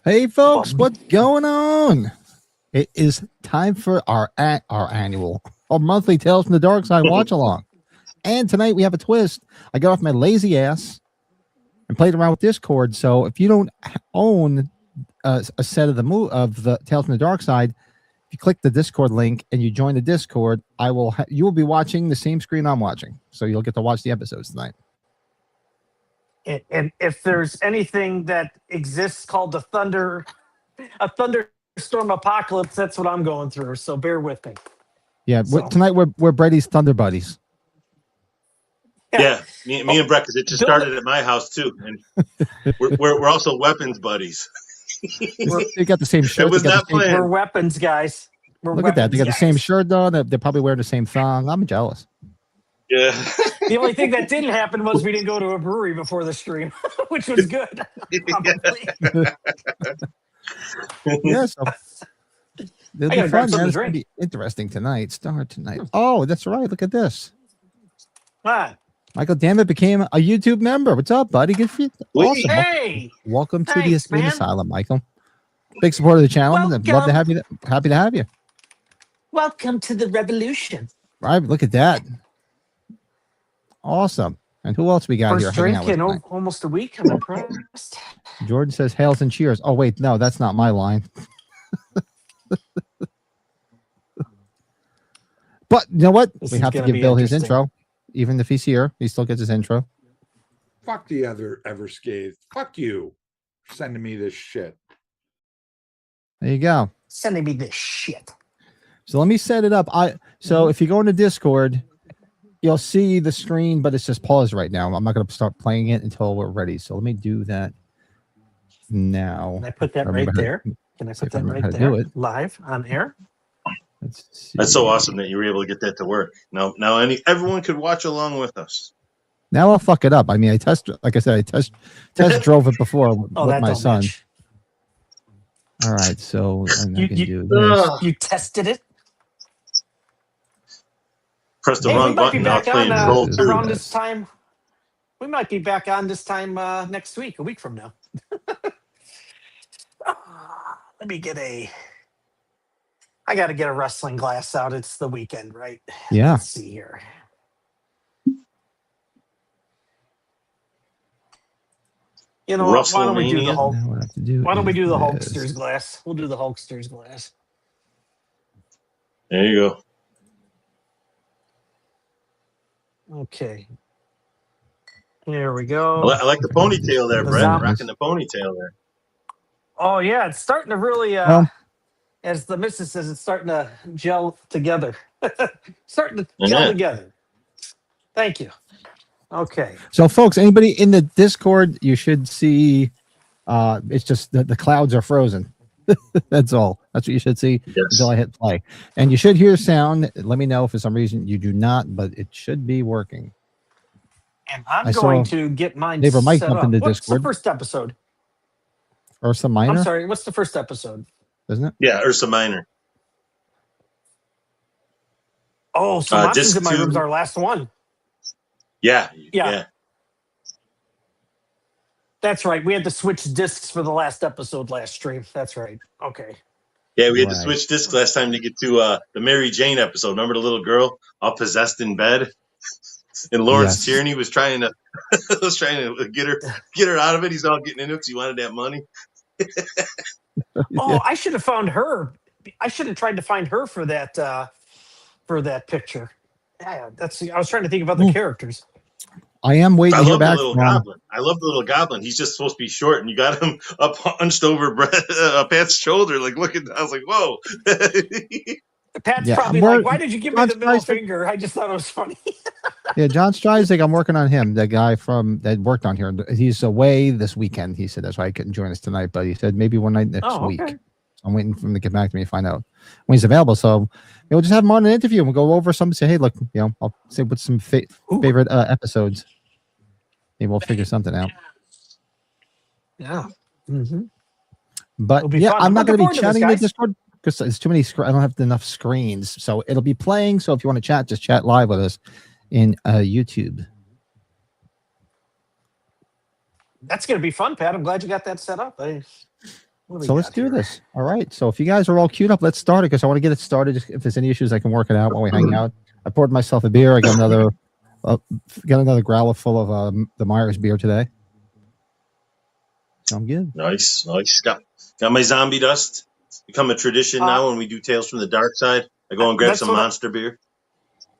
Hey folks, what's going on? It is time for our monthly Tales from the Darkside watch along. And tonight we have a twist. I got off my lazy ass and played around with Discord. So if you don't own a set of the Tales from the Darkside, if you click the Discord link and you join the Discord, you will be watching the same screen I'm watching. So you'll get to watch the episodes tonight. And if there's anything that exists called a thunderstorm apocalypse, that's what I'm going through. So bear with me. Yeah, tonight we're Brady's Thunder Buddies. Yeah, me and Brett, because it just started at my house too, and we're also weapons buddies. They got the same shirt. It was not planned. We're weapons guys. Look at that. They got the same shirt on. They're probably wearing the same thong. I'm jealous. Yeah. The only thing that didn't happen was we didn't go to a brewery before the stream, which was good. Probably. Yeah, so it'll be fun. It's going to be interesting tonight. Start tonight. Oh, that's right. Look at this. What? Michael Dammit became a YouTube member. What's up, buddy? Good for you. Awesome. Hey. Welcome to the Escape Asylum, Michael. Big supporter of the channel. I'd love to have you. Happy to have you. Welcome to the revolution. Right. Look at that. Awesome. And who else we got First here? Drink in almost a week. I'm impressed. Jordan says hails and cheers. Oh, wait. No, that's not my line. But you know what? We have to give Bill his intro. Even if he's here, he still gets his intro. Fuck the other Everscathed. Fuck you. Sending me this shit. There you go. Sending me this shit. So let me set it up. So if you go into Discord, you'll see the screen, but it's just paused right now. I'm not going to start playing it until we're ready. So let me do that now. Can I put that right there? Can I put that right there? Live on air? That's so awesome that you were able to get that to work. Now everyone could watch along with us. Now I'll fuck it up. I mean, I test drove it before with my son. All right, so I can do this. You tested it? Press the wrong button. Now it's playing around this time. We might be back on this time next week, a week from now. Let me get I got to get a wrestling glass out. It's the weekend, right? Yeah. Let's see here. You know what? Why don't we do the Hulk? Why don't we do the Hulkster's glass? We'll do the Hulkster's glass. There you go. Okay. Here we go. I like the ponytail there, Brett. Rocking the ponytail there. Oh, yeah. It's starting to really, as the missus says, it's starting to gel together. Starting to gel together. Thank you. Okay. So, folks, anybody in the Discord, you should see it's just the clouds are frozen. That's all. That's what you should see until I hit play. And you should hear sound. Let me know if for some reason you do not, but it should be working. And I'm going to get mine neighbor Mike set up up. into What's Discord. the first episode? Ursa Minor? I'm sorry. What's the first episode? Isn't it? Yeah, Ursa Minor. Oh, so Monsters in My Room's our last one. Yeah. That's right. We had to switch discs for the last episode last stream. That's right. Okay. Yeah, we had to switch discs last time to get to the Mary Jane episode. Remember the little girl all possessed in bed? And Lawrence Tierney was trying to get her out of it. He's all getting into it because he wanted that money. Oh, I should have found her. I should have tried to find her for that picture. Yeah, I was trying to think of other characters. I am waiting to hear back from Goblin. I love the little goblin. He's just supposed to be short, and you got him up hunched over Pat's shoulder. Like, I was like, whoa. Pat's probably like, why did you give me the middle finger? I just thought it was funny. Yeah, John Streisig, I'm working on him. The guy that worked on here. He's away this weekend. He said that's why I couldn't join us tonight. But he said maybe one night next week. I'm waiting for him to get back to me to find out when he's available. So we'll just have him on an interview and we'll go over some. Say, hey, look, I'll say what's some favorite episodes. Maybe we'll figure something out. Yeah. Mm-hmm. But I'm not going to be chatting in the Discord because it's too many. I don't have enough screens, so it'll be playing. So if you want to chat, just chat live with us in YouTube. That's going to be fun, Pat. I'm glad you got that set up. So let's do this. All right. So if you guys are all queued up, let's start it because I want to get it started. Just if there's any issues, I can work it out while we hang out. I poured myself a beer. I got another growler full of the Myers beer today. So I'm good. Nice. Got my zombie dust. Become a tradition now when we do Tales from the Dark Side. I go and grab some monster beer.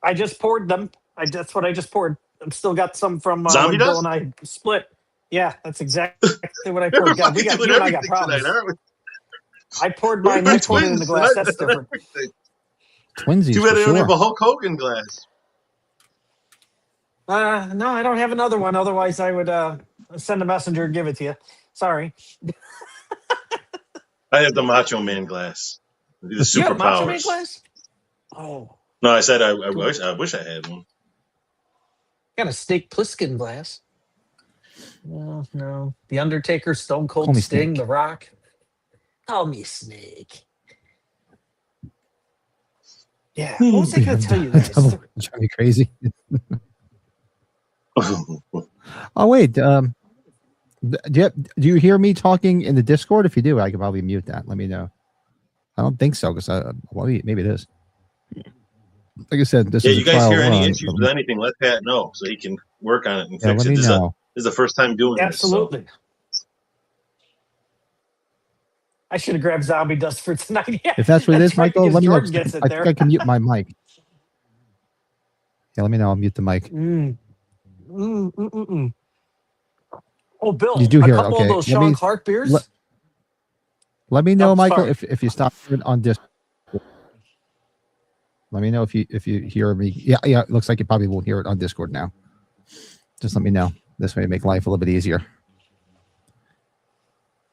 I just poured them. That's what I just poured. I've still got some from zombie when dust? Bill and I split. Yeah, that's exactly what I poured. God, you and I got problems. Tonight, aren't we? I poured mine. I poured it in the glass. That's different. Twinsies. Too bad I don't have a Hulk Hogan glass. No, I don't have another one. Otherwise, I would send a messenger and give it to you. Sorry. I have the Macho Man glass. The superpowers. Macho Man glass? Oh. No, I said I wish I had one. Got a Snake Plissken glass. No. The Undertaker, Stone Cold Sting, The Rock. Call me Snake. Yeah. What was I going to tell you guys? Drive me crazy. Oh wait. Do you hear me talking in the Discord? If you do, I could probably mute that. Let me know. I don't think so because maybe it is. Like I said, this is you guys hear any issues with anything? Let Pat know so he can work on it and fix it. This is the first time doing Absolutely. this. So. I should have grabbed zombie dust for tonight. Yeah, if that's what it is, Michael, let me know. I think I can mute my mic. Yeah, let me know. I'll mute the mic. Oh, Bill, you do hear a couple of those Sean Clark beers. Let me know, Michael, if you stop on Discord. Let me know if you hear me. Yeah. It looks like you probably won't hear it on Discord now. Just let me know. This way, make life a little bit easier.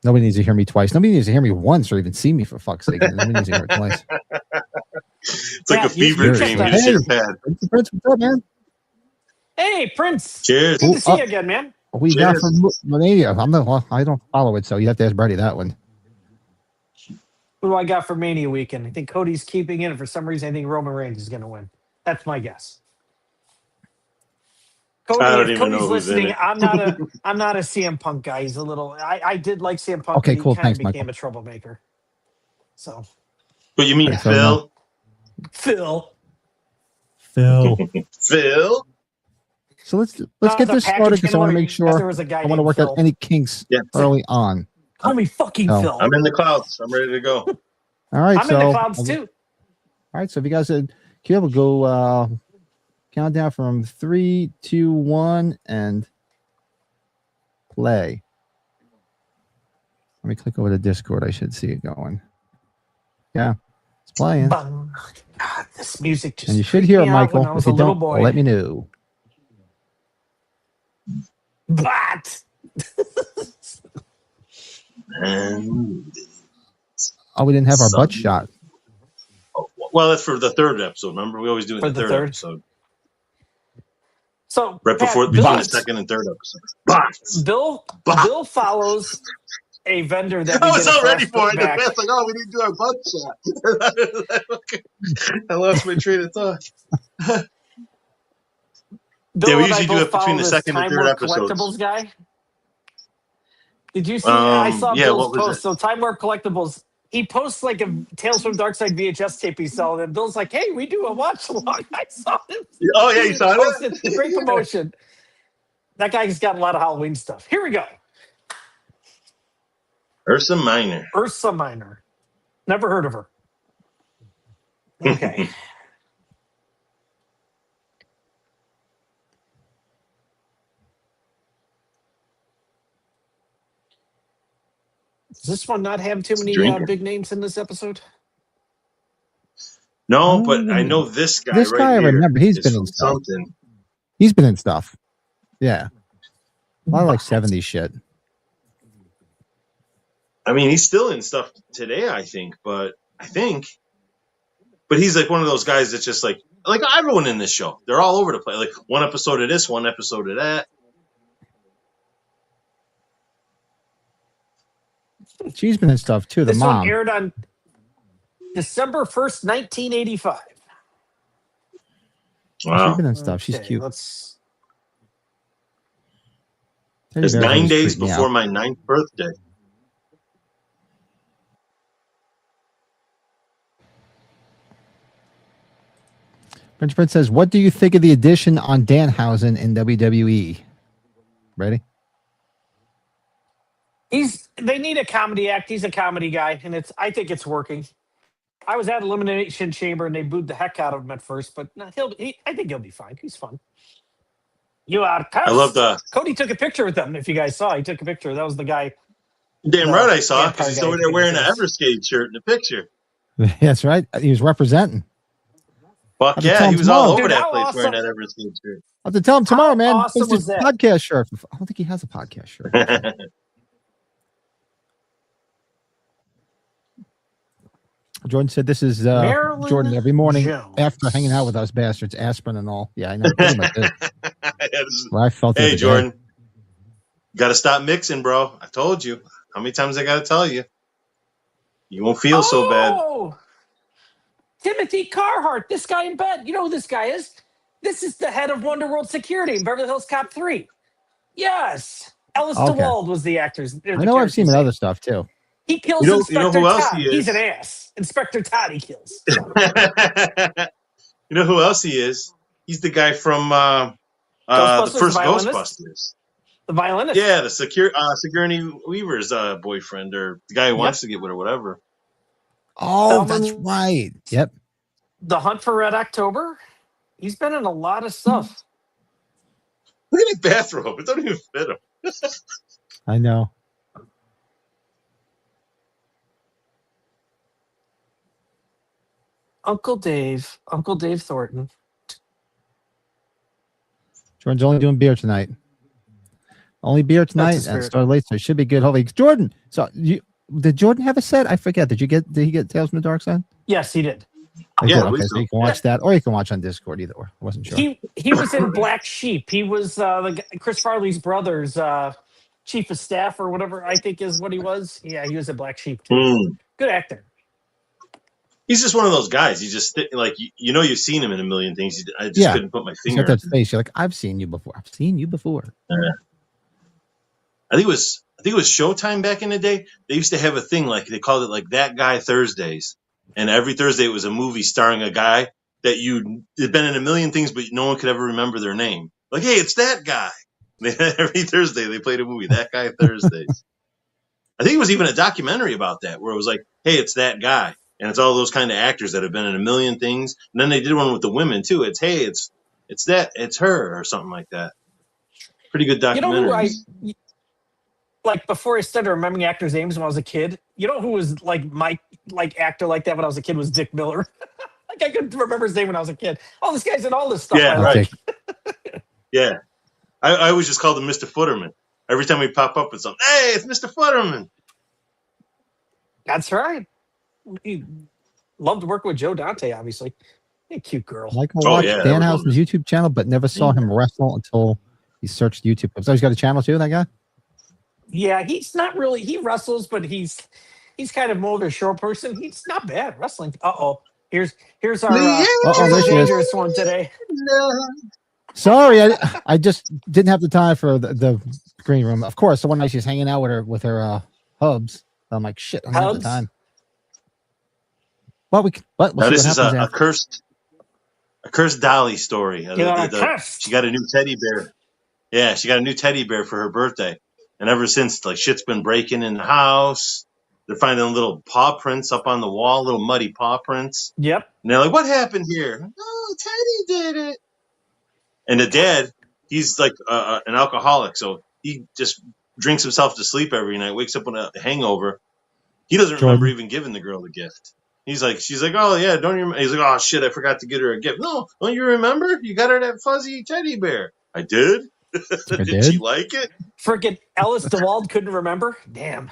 Nobody needs to hear me twice. Nobody needs to hear me once or even see me, for fuck's sake. Nobody needs to hear it twice. It's like a fever dream. You just hear Pat. Prince, what's up, man? Hey, Prince. Cheers. Good to see you again, man. We got from Romania. I don't follow it, so you have to ask Brady that one. What do I got for Mania weekend? I think Cody's keeping it, and for some reason, I think Roman Reigns is going to win. That's my guess. Cody, if Cody's listening, I'm not a CM Punk guy. He's a little. I did like CM Punk. Okay, cool. He kind Thanks, of became Michael. a troublemaker. So. But you mean Phil? Phil. Phil. So let's get this started because I want to make sure I want to work out any kinks early on. Call me fucking Phil. I'm in the clouds. I'm ready to go. All right, I'm in the clouds too. All right, so if you guys said, can we go count down from 3, 2, 1, and play. Let me click over to Discord. I should see it going. Yeah, it's playing. God, this music just. And you should hear it, Michael. If you don't, let me know. But. We didn't have our butt shot. Well, that's for the third episode. Remember, we always do it in the third episode. So right between the second and third episode. Bill follows a vendor that I was all ready for it. It's like, we didn't do our butt shot. I lost my train of thought. Bill we usually do it between the second and third episodes. Collectibles guy. Did you see? I saw Bill's post. So Time Warp Collectibles. He posts like a Tales from Darkside VHS tape he's selling, and Bill's like, "Hey, we do a watch along." I saw him. Oh yeah, you saw it. Great promotion. That guy's got a lot of Halloween stuff. Here we go. Ursa Minor. Never heard of her. Okay. Does this one not have too many big names in this episode? No, but I know this guy. This guy, I remember. He's been in stuff. He's been in stuff. Yeah. A lot of like 70s shit. I mean, he's still in stuff today, I think. But he's like one of those guys that's just like everyone in this show. They're all over the place. Like one episode of this, one episode of that. She's been in stuff too. This one aired on December 1st, 1985. Wow. She's been in stuff. She's cute. It's 9 days before my 9th birthday. French Prince says, "What do you think of the addition on Danhausen in WWE?" Ready? They need a comedy act. He's a comedy guy, and I think it's working. I was at Elimination Chamber and they booed the heck out of him at first, but no, I think he'll be fine. He's fun. You are cursed. I love Cody took a picture with them. If you guys saw, he took a picture. That was the guy. Damn right I saw, because he's over there wearing an Everscathed shirt in the picture. That's right. He was representing. Fuck yeah, he was all over that place wearing that Everscathed shirt. I'll have to tell him tomorrow, man. Awesome was that podcast shirt? I don't think he has a podcast shirt. Jordan said this is Jordan every morning Jones. after hanging out with us bastards, aspirin and all. Yeah, I know. Pretty much it. Well, I felt hey, Jordan, got to stop mixing, bro. I told you. How many times I got to tell you? You won't feel so bad. Timothy Carhart, this guy in bed. You know who this guy is? This is the head of Wonderworld Security in Beverly Hills Cop 3. Yes. Ellis DeWald was the actors. I know I've seen other stuff, too. He kills Inspector Todd. He's an ass. Inspector Todd he kills. You know who else he is? He's the guy from the first Ghostbusters. The violinist. Yeah, the Sigourney Weaver's boyfriend, or the guy who wants to get with her, whatever. Oh, that's right. Yep. The Hunt for Red October. He's been in a lot of stuff. Look at his bathrobe. It doesn't even fit him. I know. Uncle Dave Thornton. Jordan's only doing beer tonight. Only beer tonight and started late, so it should be good. Hopefully, Jordan. So did Jordan have a set? I forget. Did he get Tales from the Dark Side? Yes, he did. Yeah, okay, so you can watch that, or you can watch on Discord. Either or, I wasn't sure. He was in Black Sheep. He was Chris Farley's brother's chief of staff or whatever. I think is what he was. Yeah, he was in Black Sheep too. Good actor. He's just one of those guys. He's just like you've seen him in a million things. I just couldn't put my finger. He's got that face. You're like, I've seen you before. I've seen you before. I think it was Showtime back in the day. They used to have a thing like they called it like That Guy Thursdays, and every Thursday it was a movie starring a guy that had been in a million things, but no one could ever remember their name. Like, hey, it's that guy. Every Thursday they played a movie, That Guy Thursdays. I think it was even a documentary about that where it was like, hey, it's that guy. And it's all those kind of actors that have been in a million things. And then they did one with the women too. It's it's her or something like that. Pretty good documentary. Like before I started remembering actors' names when I was a kid, you know who was like my actor like that when I was a kid was Dick Miller. Like I couldn't remember his name when I was a kid. Oh, this guy's in all this stuff. Yeah, right. Yeah. I always just called him Mr. Footerman. Every time we pop up with something, hey, it's Mr. Footerman. That's right. He loved working with Joe Dante, obviously. A cute girl. Michael watched Danhausen's YouTube channel, but never saw him wrestle until he searched YouTube. So he's got a channel too, that guy? Yeah, he's not really. He wrestles, but he's kind of more of a short person. He's not bad wrestling. Here's our dangerous one today. Sorry, I just didn't have the time for the green room. Of course, the one night she's hanging out with her hubs. I'm like, shit, I don't have the time. Well, this is a cursed Dolly story. She got a new teddy bear. Yeah, she got a new teddy bear for her birthday. And ever since, like, shit's been breaking in the house. They're finding little paw prints up on the wall, little muddy paw prints. Yep. And they're like, what happened here? Oh, Teddy did it. And the dad, he's like an alcoholic. So he just drinks himself to sleep every night, wakes up with a hangover. He doesn't remember even giving the girl the gift. She's like, oh, yeah, don't you remember? He's like, oh, shit, I forgot to get her a gift. No, don't you remember? You got her that fuzzy teddy bear. I did. Did she like it? Frickin' Ellis DeWald couldn't remember? Damn.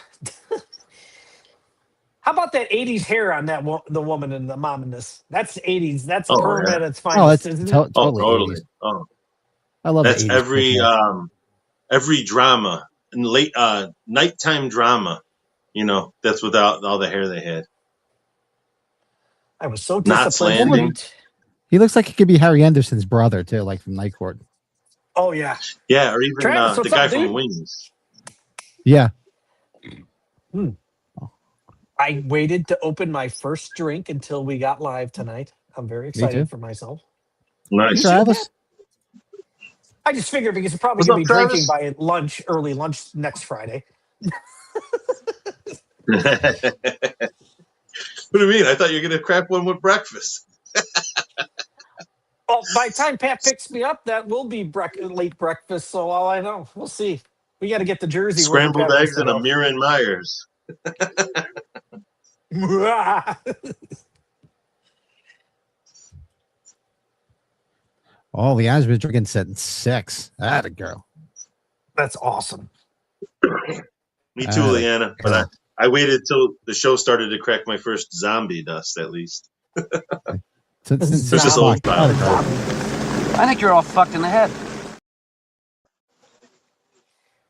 How about that 80s hair on the woman and the mom in this? That's 80s. That's perm at its finest. Totally. Oh. I love that's every drama and late nighttime drama. That's without all the hair they had. I was so disappointed. Not he looks like he could be Harry Anderson's brother too, like from Night Court. Oh yeah, yeah, or even Travis, the guy from Wings. Yeah. I waited to open my first drink until we got live tonight. I'm very excited for myself. Nice. Travis. I just figured because you're probably What's going to be up, drinking by lunch, early lunch next Friday. What do you mean? I thought you were going to crap one with breakfast. Well, by the time Pat picks me up, that will be late breakfast. So all I know, we'll see. We got to get to Jersey. Scrambled Pat eggs and a Mirren Myers. Oh, Leanne's been drinking since 6. That a girl. That's awesome. Me too, Leanna. But I waited till the show started to crack my first zombie dust, at least. Since This is old style. I think you're all fucked in the head.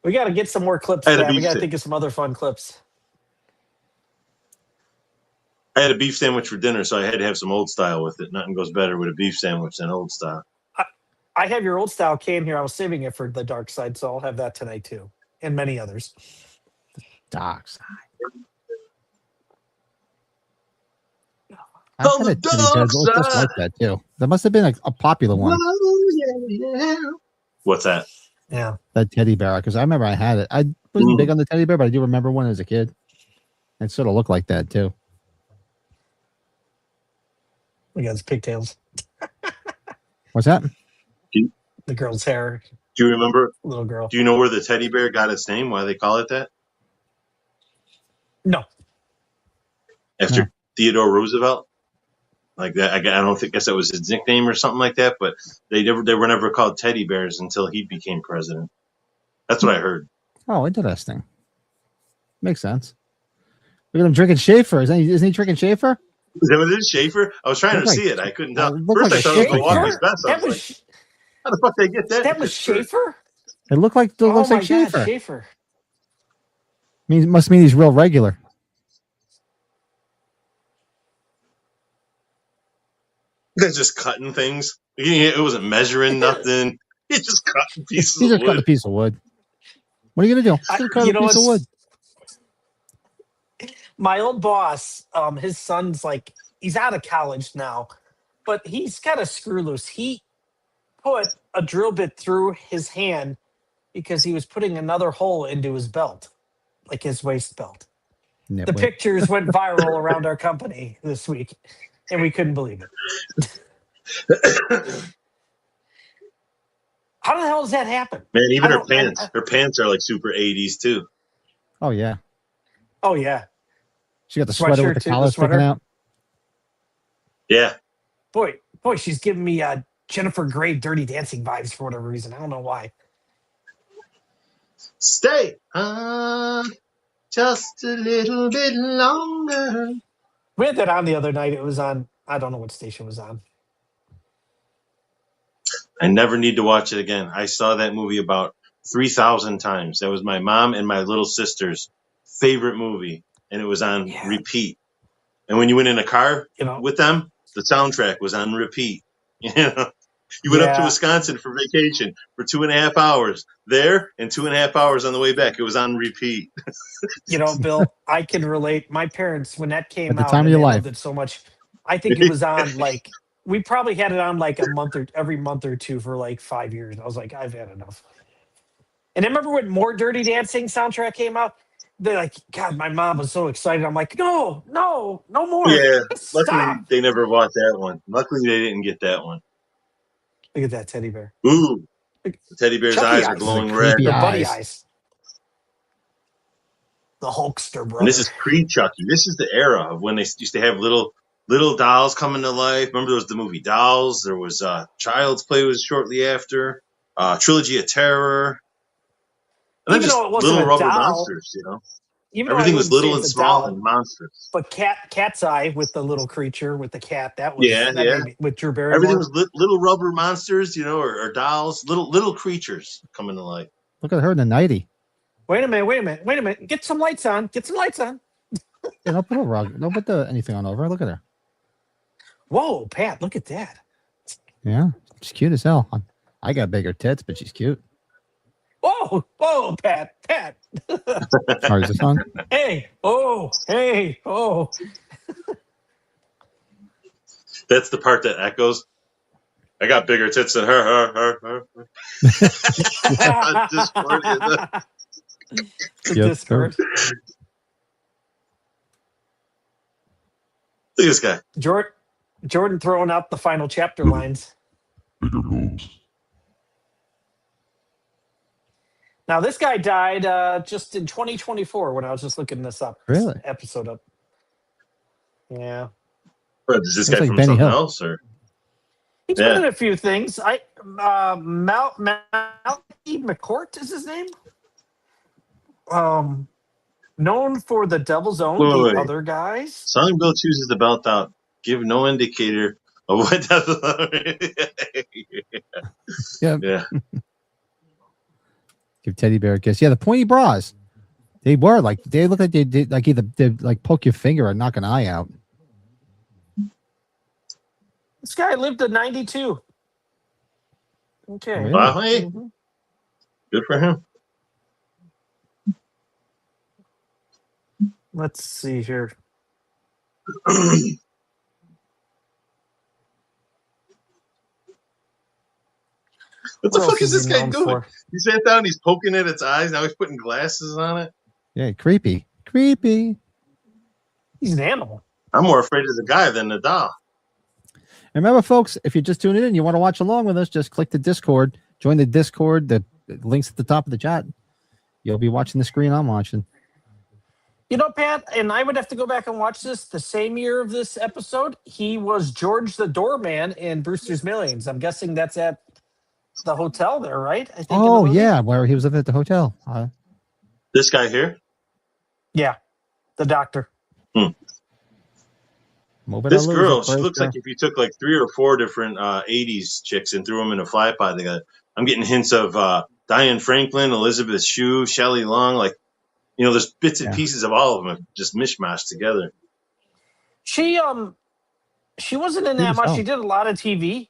We got to get some more clips. I had a We beef got to stick. think of some other fun clips. I had a beef sandwich for dinner, so I had to have some old style with it. Nothing goes better with a beef sandwich than old style. I have your old style can here. I was saving it for the dark side, so I'll have that tonight too, and many others. Darkside. On the dark Just side. like that too. That must have been a popular one. What's that? Yeah, That teddy bear, because I remember I had it. I wasn't big on the teddy bear, but I do remember one as a kid. It sort of looked like that too. we got his pigtails, What's that? the girl's hair, Do you remember? little girl. Do you know where the teddy bear got its name? Why they call it that? No, After Theodore Roosevelt? Like that, I don't think. Guess that was his nickname or something like that. But they were never called teddy bears until he became president. That's what I heard. Oh, interesting. Makes sense. Look at him drinking Schaefer. Isn't he drinking Schaefer? Is that what it is, Schaefer? I was trying to Like- see it. I couldn't tell. looked First, like I a thought it was Schaefer. Milwaukee's best. I that was was like, how the fuck did they get that? that was Schaefer. It looked like Oh looks my like God, Schaefer. Schaefer. Must mean he's real regular. They're just cutting things. It wasn't measuring nothing. He's just cutting pieces He's of just cutting a wood. piece of wood. What are you gonna do? He's gonna cut a piece of wood. My old boss, his son's like, he's out of college now, but he's got a screw loose. He put a drill bit through his hand because he was putting another hole into his belt, like his waist belt. The Nitwit. pictures went viral around our company this week, and we couldn't believe it. How the hell does that happen? Man, even I her don't- pants. Her pants are like super 80s too. Oh yeah. Oh yeah, She got the sweater with Sweatshirt the too, collar the sticking sweater. out. Yeah. boy, she's giving me Jennifer Grey Dirty Dancing vibes for whatever reason. I don't know why. Stay on just a little bit longer. We had that on the other night. It was on. I don't know what station it was on. I never need to watch it again. I saw that movie about 3,000 times. That was my mom and my little sister's favorite movie, and it was on repeat. And when you went in a car with them, the soundtrack was on repeat. You went up to Wisconsin for vacation for 2.5 hours there and 2.5 hours on the way back. It was on repeat. Bill, I can relate. My parents, when that came At the out, time of and your they life. loved it so much. I think it was on like we probably had it on like every month or two for like 5 years. I was like, I've had enough. And I remember when More Dirty Dancing soundtrack came out. They're like, God, my mom was so excited. I'm like, no more. Yeah, luckily Stop. they never bought that one. Luckily they didn't get that one. Look at that teddy bear. Ooh, the teddy bear's Chucky eyes are eyes. glowing The red. creepy The buddy eyes. eyes. The Hulkster brother. And this is pre-Chucky. This is the era of when they used to have little dolls coming to life. Remember there was the movie Dolls? There was Child's Play was shortly after. Trilogy of Terror. And then Even just though it wasn't little a rubber doll, monsters, even though I Everything was wouldn't say little and it's a small doll, and monstrous. but Cat's Eye with the little creature with the cat, that was Yeah, that yeah. made me, with Drew Barrymore. Everything was little rubber monsters, or dolls, little creatures coming to life. Look at her in the nightie. Wait a minute. Get some lights on. Yeah, don't put a rug. Don't put anything on over her. Look at her. Whoa, Pat, look at that. Yeah, she's cute as hell. I got bigger tits, but she's cute. Whoa, Pat. Sorry, is this on? Hey, oh. That's the part that echoes. I got bigger tits than her. Discord, Discord. Look at this guy. Jordan throwing out the final chapter lines. Bigger goals. Now, this guy died just in 2024 when I was just looking this up. Really? This episode up. Yeah. What, is this Looks guy like from Benny something Hill. else? Or He's been in a few things. Malky McCourt is his name. Known for The Devil's Own, Wait. Other Guys. Songbill chooses the belt out. Give no indicator of what Yeah. Give teddy bear a kiss. Yeah, the pointy bras. They were like they look like they did like either like poke your finger or knock an eye out. This guy lived to 92. Okay. Really? Wow, hey. Good for him. Let's see here. What the What fuck else is this he guy known doing? for? He sat down, he's poking at its eyes, now he's putting glasses on it. Yeah, creepy. Creepy. He's an animal. I'm more afraid of the guy than the doll. And remember, folks, if you're just tuning in and you want to watch along with us, just click the Discord, join the Discord, the links at the top of the chat. You'll be watching the screen I'm watching. You know, Pat, and I would have to go back and watch this the same year of this episode. He was George the Doorman in Brewster's Millions. I'm guessing that's at the hotel there, right? I think. Oh, yeah, where he was living at the hotel. This guy here? Yeah, the doctor. This girl, she looks like if you took like 3 or 4 different 80s chicks and threw them in a fly pod together. I'm getting hints of Diane Franklin, Elizabeth Shue, Shelley Long. Like, you know, there's bits and pieces of all of them just mishmashed together. She wasn't in that much. She did a lot of TV,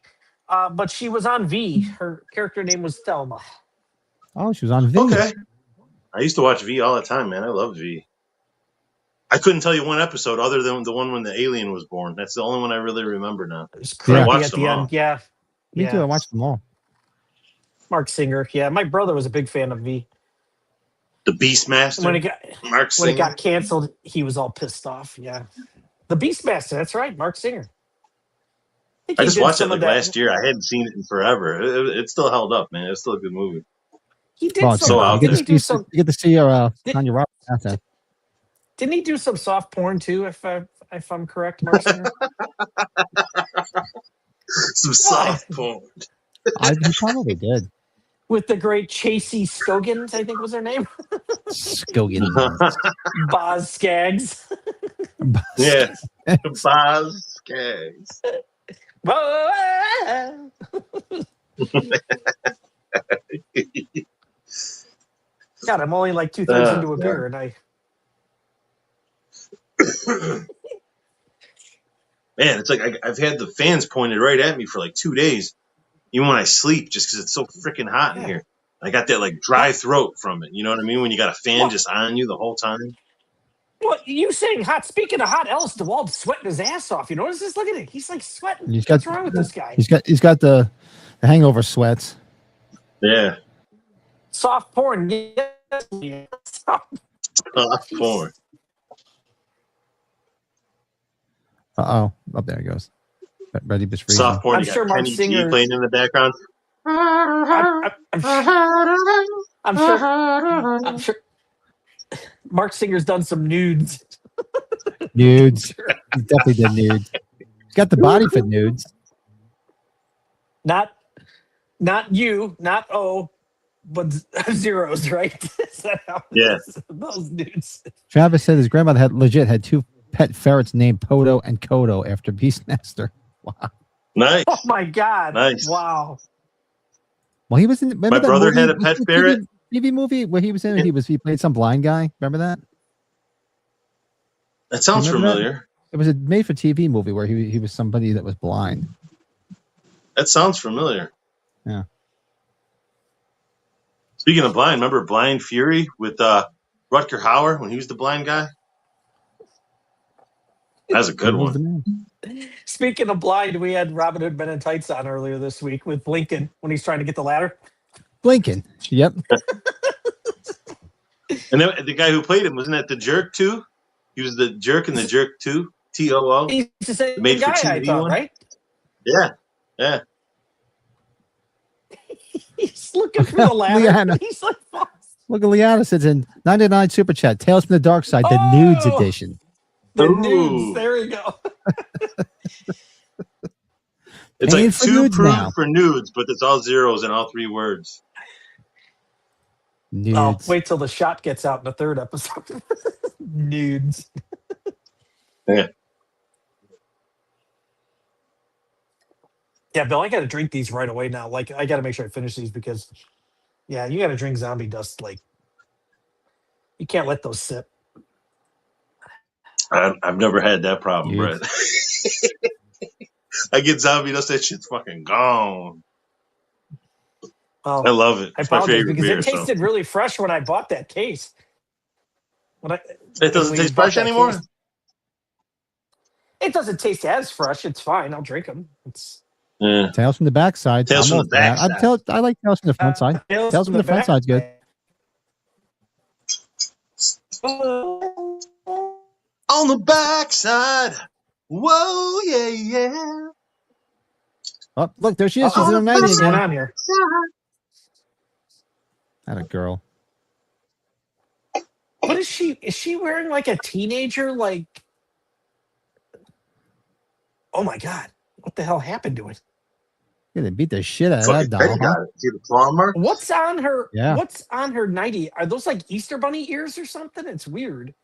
but she was on V. Her character name was Thelma. Oh, she was on V. Okay. I used to watch V all the time, man. I love V. I couldn't tell you one episode other than the one when the alien was born. That's the only one I really remember now. It was creepy I watched at them the all. end. Yeah. Me too. I watched them all. Mark Singer. Yeah, my brother was a big fan of V. The Beastmaster. When it got Mark Singer. when it got canceled, he was all pissed off. Yeah, the Beastmaster. That's right, Mark Singer. I just watched it like last year. I hadn't seen it in forever. It still held up, man. It's still a good movie. He did so didn't he do some? You get to see Tanya Roberts. Didn't he do some soft porn too? If I'm correct, Mark Singer. Some soft porn. He probably did. With the great Chasey Scogins, I think was her name. Scogins. Boz Skaggs. Yeah. Boz Skaggs. God, I'm only like 2/3 into a beer, and I. Man, it's like I've had the fans pointed right at me for like 2 days, even when I sleep, just because it's so freaking hot in here. I got that like dry throat from it. You know what I mean? When you got a fan just on you the whole time. Well, you saying hot? Speaking of hot, Ellis DeWald's sweating his ass off. You notice this? Look at it. He's like sweating. What's wrong with this guy? He's got the hangover sweats. Yeah. Soft porn. Yes. Soft porn. Oh, there it goes. Ready, bitch, freezing. Soft porn. I'm sure Mark Singer playing in the background. I'm sure. Mark Singer's done some nudes. Nudes. He definitely did nudes. He's got the body for nudes. Not you, not O, but zeros, right? Is that how those nudes? Travis said his grandmother had 2 pet ferrets named Poto and Kodo after Beastmaster. Wow. Nice. Oh my God. Nice. Wow. Well, he was in. My brother had a pet ferret. TV movie where he was in. He played some blind guy. Remember that? That sounds familiar. It was a made-for-TV movie where he was somebody that was blind. That sounds familiar. Yeah. Speaking of blind, remember Blind Fury with Rutger Hauer when he was the blind guy? That was a good one. Speaking of blind, we had Robin Hood Men in Tights on earlier this week with Blinken when he's trying to get the ladder. Blinken. Yep. And then the guy who played him, wasn't that the Jerk too? He was the Jerk in the Jerk 2, TOO. He's the same Made for guy, I TV thought, one? right? Yeah. He's looking for the ladder. Leanna. He's like, "Fuck." Look at Liana says in 99 Super Chat, Tales from the Dark Side, the nudes edition. The Ooh. nudes. There we go. It's Paying like for 2 nudes proof now. for nudes, but it's all zeros in all 3 words. Nudes. Oh, wait till the shot gets out in the 3rd episode. Nudes. Yeah. Yeah, Bill, I got to drink these right away now. Like, I got to make sure I finish these because, yeah, you got to drink zombie dust. Like, you can't let those sit. I've never had that problem, Nudes. Brett. I get zombie dust, that shit's fucking gone. Oh, I love it. I It's my apologize favorite because beer. it tasted really fresh when I bought that case. It doesn't when you taste bought fresh that anymore? case. It doesn't taste as fresh. It's fine. I'll drink them. It's Yeah. Tales from the backside. Tales I'm from the all for that. backside. I like Tales from the front side. Tales from the front side's good. On the backside. Whoa, yeah. Oh, look, there she is. She's Uh-oh. in her 90 What's going again. on here? That a girl. What is she? Is she wearing like a teenager? Like, oh my God. What the hell happened to it? Yeah, they beat the shit out of Fucking that Teddy doll. got Huh? it. See the claw mark? What's on her? Yeah. What's on her 90? Are those like Easter Bunny ears or something? It's weird.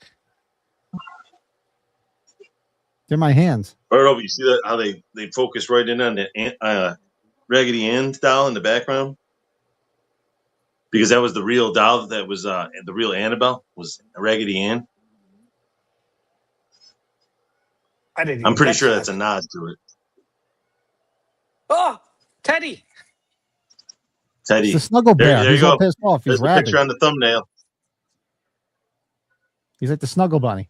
They're my hands. Right over. You see that? How they focus right in on the Raggedy Ann doll in the background? Because that was the real doll. That was the real Annabelle was Raggedy Ann. I didn't. I'm Even pretty catch sure that. that's a nod to it. Oh, Teddy. Teddy. It's the snuggle bear. There He's you all go. pissed off. He's There's the rabid. picture on the thumbnail. He's like the snuggle bunny.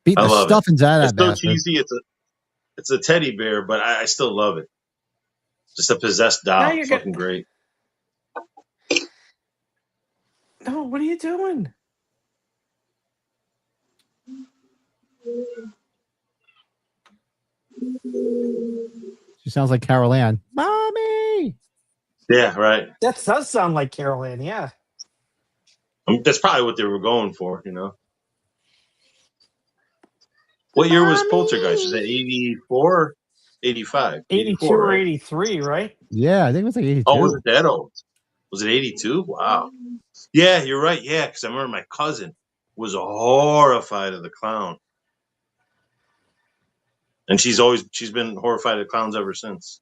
Beat I the love stuffings out of It's that so bastard. cheesy. It's a teddy bear, but I still love it. Just a possessed Now doll. you're Fucking great. No, what are you doing? She sounds like Carol Ann. Mommy! Yeah, right. That does sound like Carol Ann. Yeah. That's probably what they were going for, you know. What year was Poltergeist? Was that 84 or 85? 82 84, or right? 83, right? Yeah, I think it was like 82. Oh, was it that old? Was it 82? Wow. Yeah, you're right. Yeah, because I remember my cousin was horrified of the clown. And she's been horrified of clowns ever since.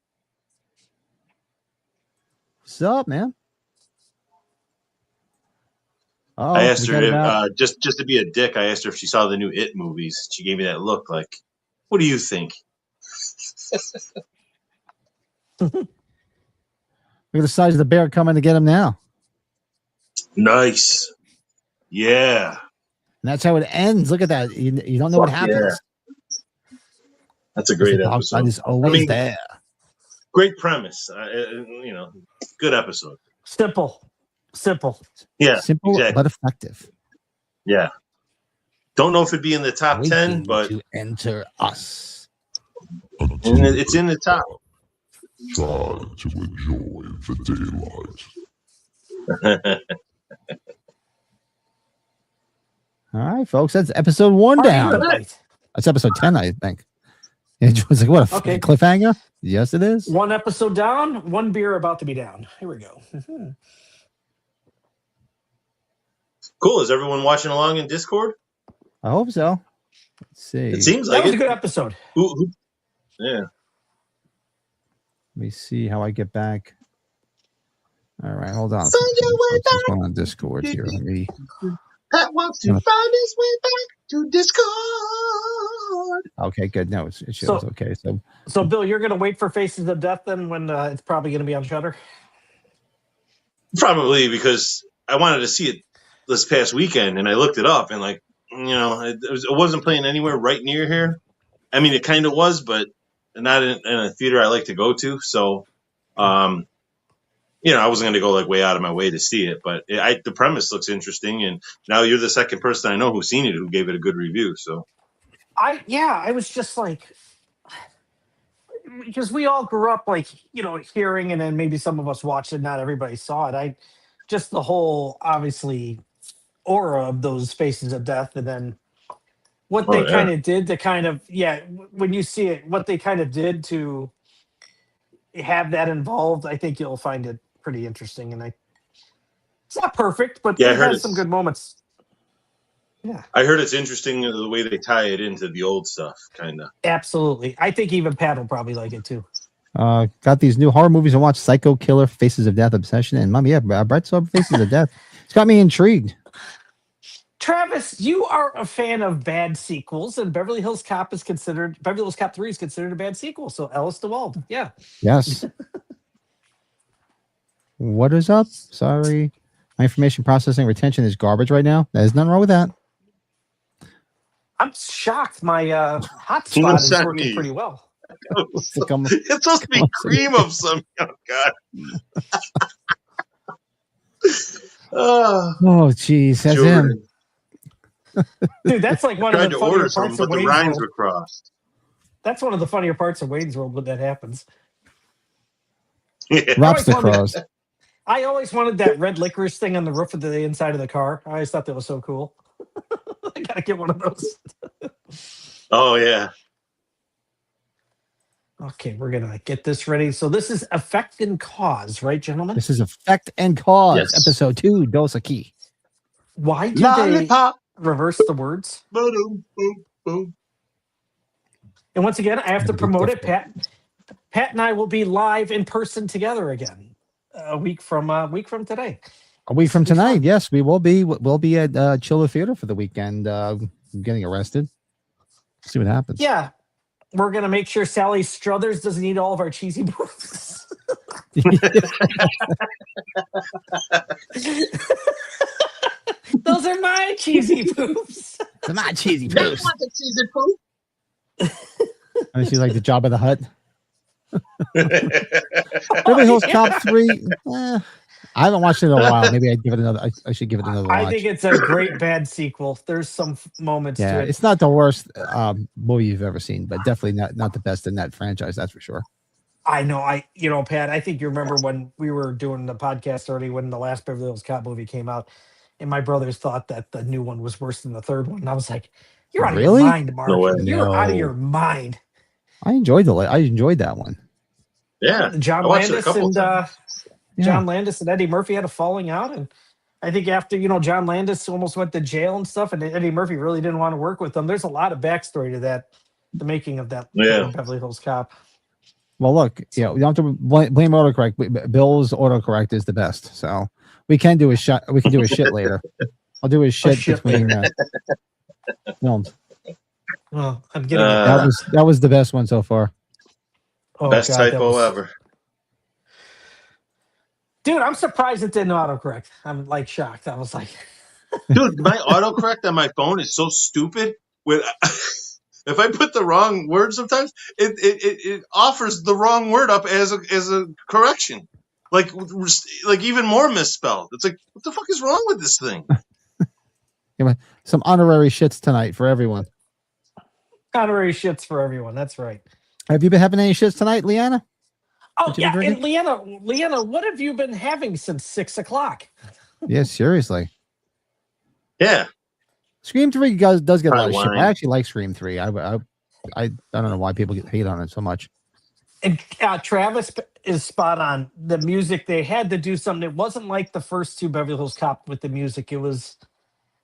What's up, man? Oh, I asked her if, just to be a dick, I asked her if she saw the new It movies. She gave me that look like, what do you think? Look at the size of the bear coming to get him now. Nice. Yeah. And that's how it ends. Look at that. You don't know what Fuck happens. yeah. That's a great The dark episode. side is always there. Great premise. Good episode. Simple. Yeah. Simple exactly. but effective. Yeah. Don't know if it'd be in the top 10, Waiting but to enter us. it's in the top. Try to enjoy the daylight. All right, folks. That's episode 1 down. That's episode 10, I think. It was like, what, a fucking cliffhanger? Yes, it is. 1 episode down, 1 beer about to be down. Here we go. Cool. Is everyone watching along in Discord? I hope so. Let's see. It seems That like was it. a good episode. Yeah. Let me see how I get back. All right, hold on. Find your way What's going on Discord here? Let me. Pat wants to find his way back to Discord. Okay, good. No, it shows. Okay, So Bill, you're going to wait for Faces of Death then when it's probably going to be on Shudder? Probably because I wanted to see it this past weekend, and I looked it up, and like, it wasn't playing anywhere right near here. I mean, it kind of was, but not in a theater I like to go to. So, I wasn't going to go like way out of my way to see it, but the premise looks interesting, and now you're the second person I know who's seen it who gave it a good review. So, I was just like, because we all grew up like hearing, and then maybe some of us watched it. Not everybody saw it. Just the whole obviously aura of those Faces of Death, and then what they kind of did to kind of when you see it, what they kind of did to have that involved. I think you'll find it pretty interesting, and it's not perfect, but it has some good moments. Yeah, I heard it's interesting the way they tie it into the old stuff, kind of. Absolutely, I think even Pat will probably like it too. Got these new horror movies to watch: Psycho Killer, Faces of Death, Obsession, and Mummy. Yeah, Brett saw Faces of Death. It's got me intrigued. Travis, you are a fan of bad sequels, and Beverly Hills Cop 3 is considered a bad sequel. So Ellis DeWald, yeah. Yes. What is up? Sorry. My information processing retention is garbage right now. There's nothing wrong with that. I'm shocked. My hotspot is working pretty well. It's supposed to be cream of some. Oh, God. Oh, geez. That's him. Dude, that's like one of the funnier parts of Wayne's World. Were crossed. That's one of the funnier parts of Wayne's World when that happens. Yeah. Drops the cross. I always wanted that red licorice thing on the roof of the inside of the car. I always thought that was so cool. I gotta get one of those. Oh yeah. Okay, we're gonna get this ready. So this is Effect and Cause, right, gentlemen? This is Effect and Cause, yes. episode 2, Dos Aqui. Why did they reverse the words? Boom, boom, boom. And once again, I have to promote it. Pat and I will be live in person together again a week from today. A week from tonight, yes, we will be. We'll be at Chiller Theater for the weekend. Getting arrested. See what happens. Yeah, we're gonna make sure Sally Struthers doesn't eat all of our cheesy boobs. Those are my cheesy poops. They're my cheesy poops. You want the cheesy poop? And she's like the Job of the Hut. Beverly Hills Cop 3. I haven't watched it in a while. Maybe I'd give it another. I should give it another watch. I think it's a great bad sequel. There's some moments to it. It's not the worst movie you've ever seen, but definitely not the best in that franchise. That's for sure. I know. Pat, I think you remember when we were doing the podcast already when the last Beverly Hills Cop movie came out, and my brothers thought that the new one was worse than the third one. And I was like, "You're out of your mind, Mark. You're out of your mind." I enjoyed that one. Yeah, John Landis and John Landis and Eddie Murphy had a falling out, and I think after John Landis almost went to jail and stuff, and Eddie Murphy really didn't want to work with them. There's a lot of backstory to that, the making of that Beverly Hills Cop. Well, look, you don't have to blame autocorrect. Bill's autocorrect is the best, so we can do a shot. We can do a shit later. I'll do a shit between films. Well, I'm getting that was the best one so far. Oh, best typo ever. Dude, I'm surprised it didn't autocorrect. I'm like shocked. I was like, dude, my autocorrect on my phone is so stupid. If I put the wrong word, sometimes it offers the wrong word up as a correction, like even more misspelled. It's like, what the fuck is wrong with this thing? Some honorary shits tonight for everyone. Honorary shits for everyone. That's right. Have you been having any shits tonight, Leanna? Oh yeah, and Leanna, what have you been having since 6 o'clock? Yeah, seriously. Yeah. Scream 3 does get a lot of shit. I actually like Scream 3. I don't know why people hate on it so much. And Travis is spot on. The music, they had to do something. It wasn't like the first two Beverly Hills Cop with the music. It was,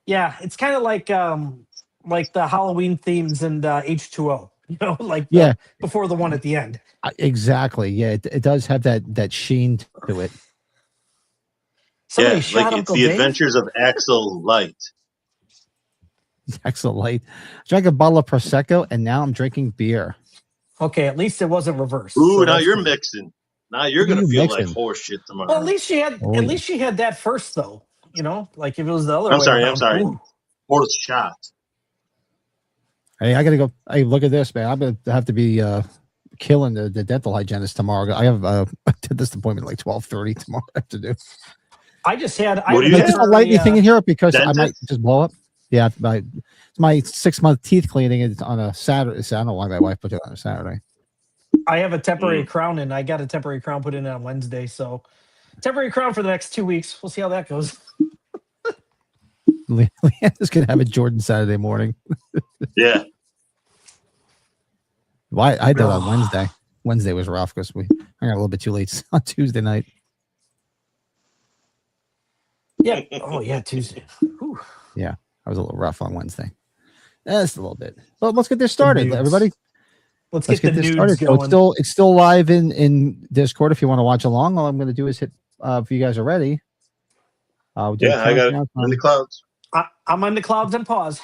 it's kind of like the Halloween themes and H2O. Before the one at the end. Exactly. Yeah, it does have that sheen to it. Somebody shot it's the Adventures of Axel Light. Axel Light. I drank a bottle of Prosecco, and now I'm drinking beer. Okay, at least it wasn't reversed. Ooh, so now you're mixing. Now you're What are gonna you feel mixing? like horse shit tomorrow. Well, at least she had that first though. You know, like if it was the other way I'm around. sorry. Ooh. Horse shot. Hey, I gotta go. Hey, look at this, man. I'm gonna have to be killing the dental hygienist tomorrow. I have a dentist appointment like 12:30 tomorrow afternoon. I just had. What do you Like, have? just a lightly thing in here because I might Dentist? just blow up. Yeah, my 6-month teeth cleaning is on a Saturday. So I don't know why my wife put it on a Saturday. I have a temporary crown, and I got a temporary crown put in on Wednesday. So, temporary crown for the next 2 weeks. We'll see how that goes. Leanna's gonna have a Jordan Saturday morning. Yeah. Why I did on Wednesday. Wednesday was rough because I got a little bit too late on Tuesday night. Yeah. Oh yeah, Tuesday. Whew. Yeah, I was a little rough on Wednesday. Just a little bit. Well, let's get this started, everybody. Let's get the this nudes started. going. So it's still live in Discord if you want to watch along. All I'm going to do is hit if you guys are ready. I got it in the clouds. I'm on the clouds and pause.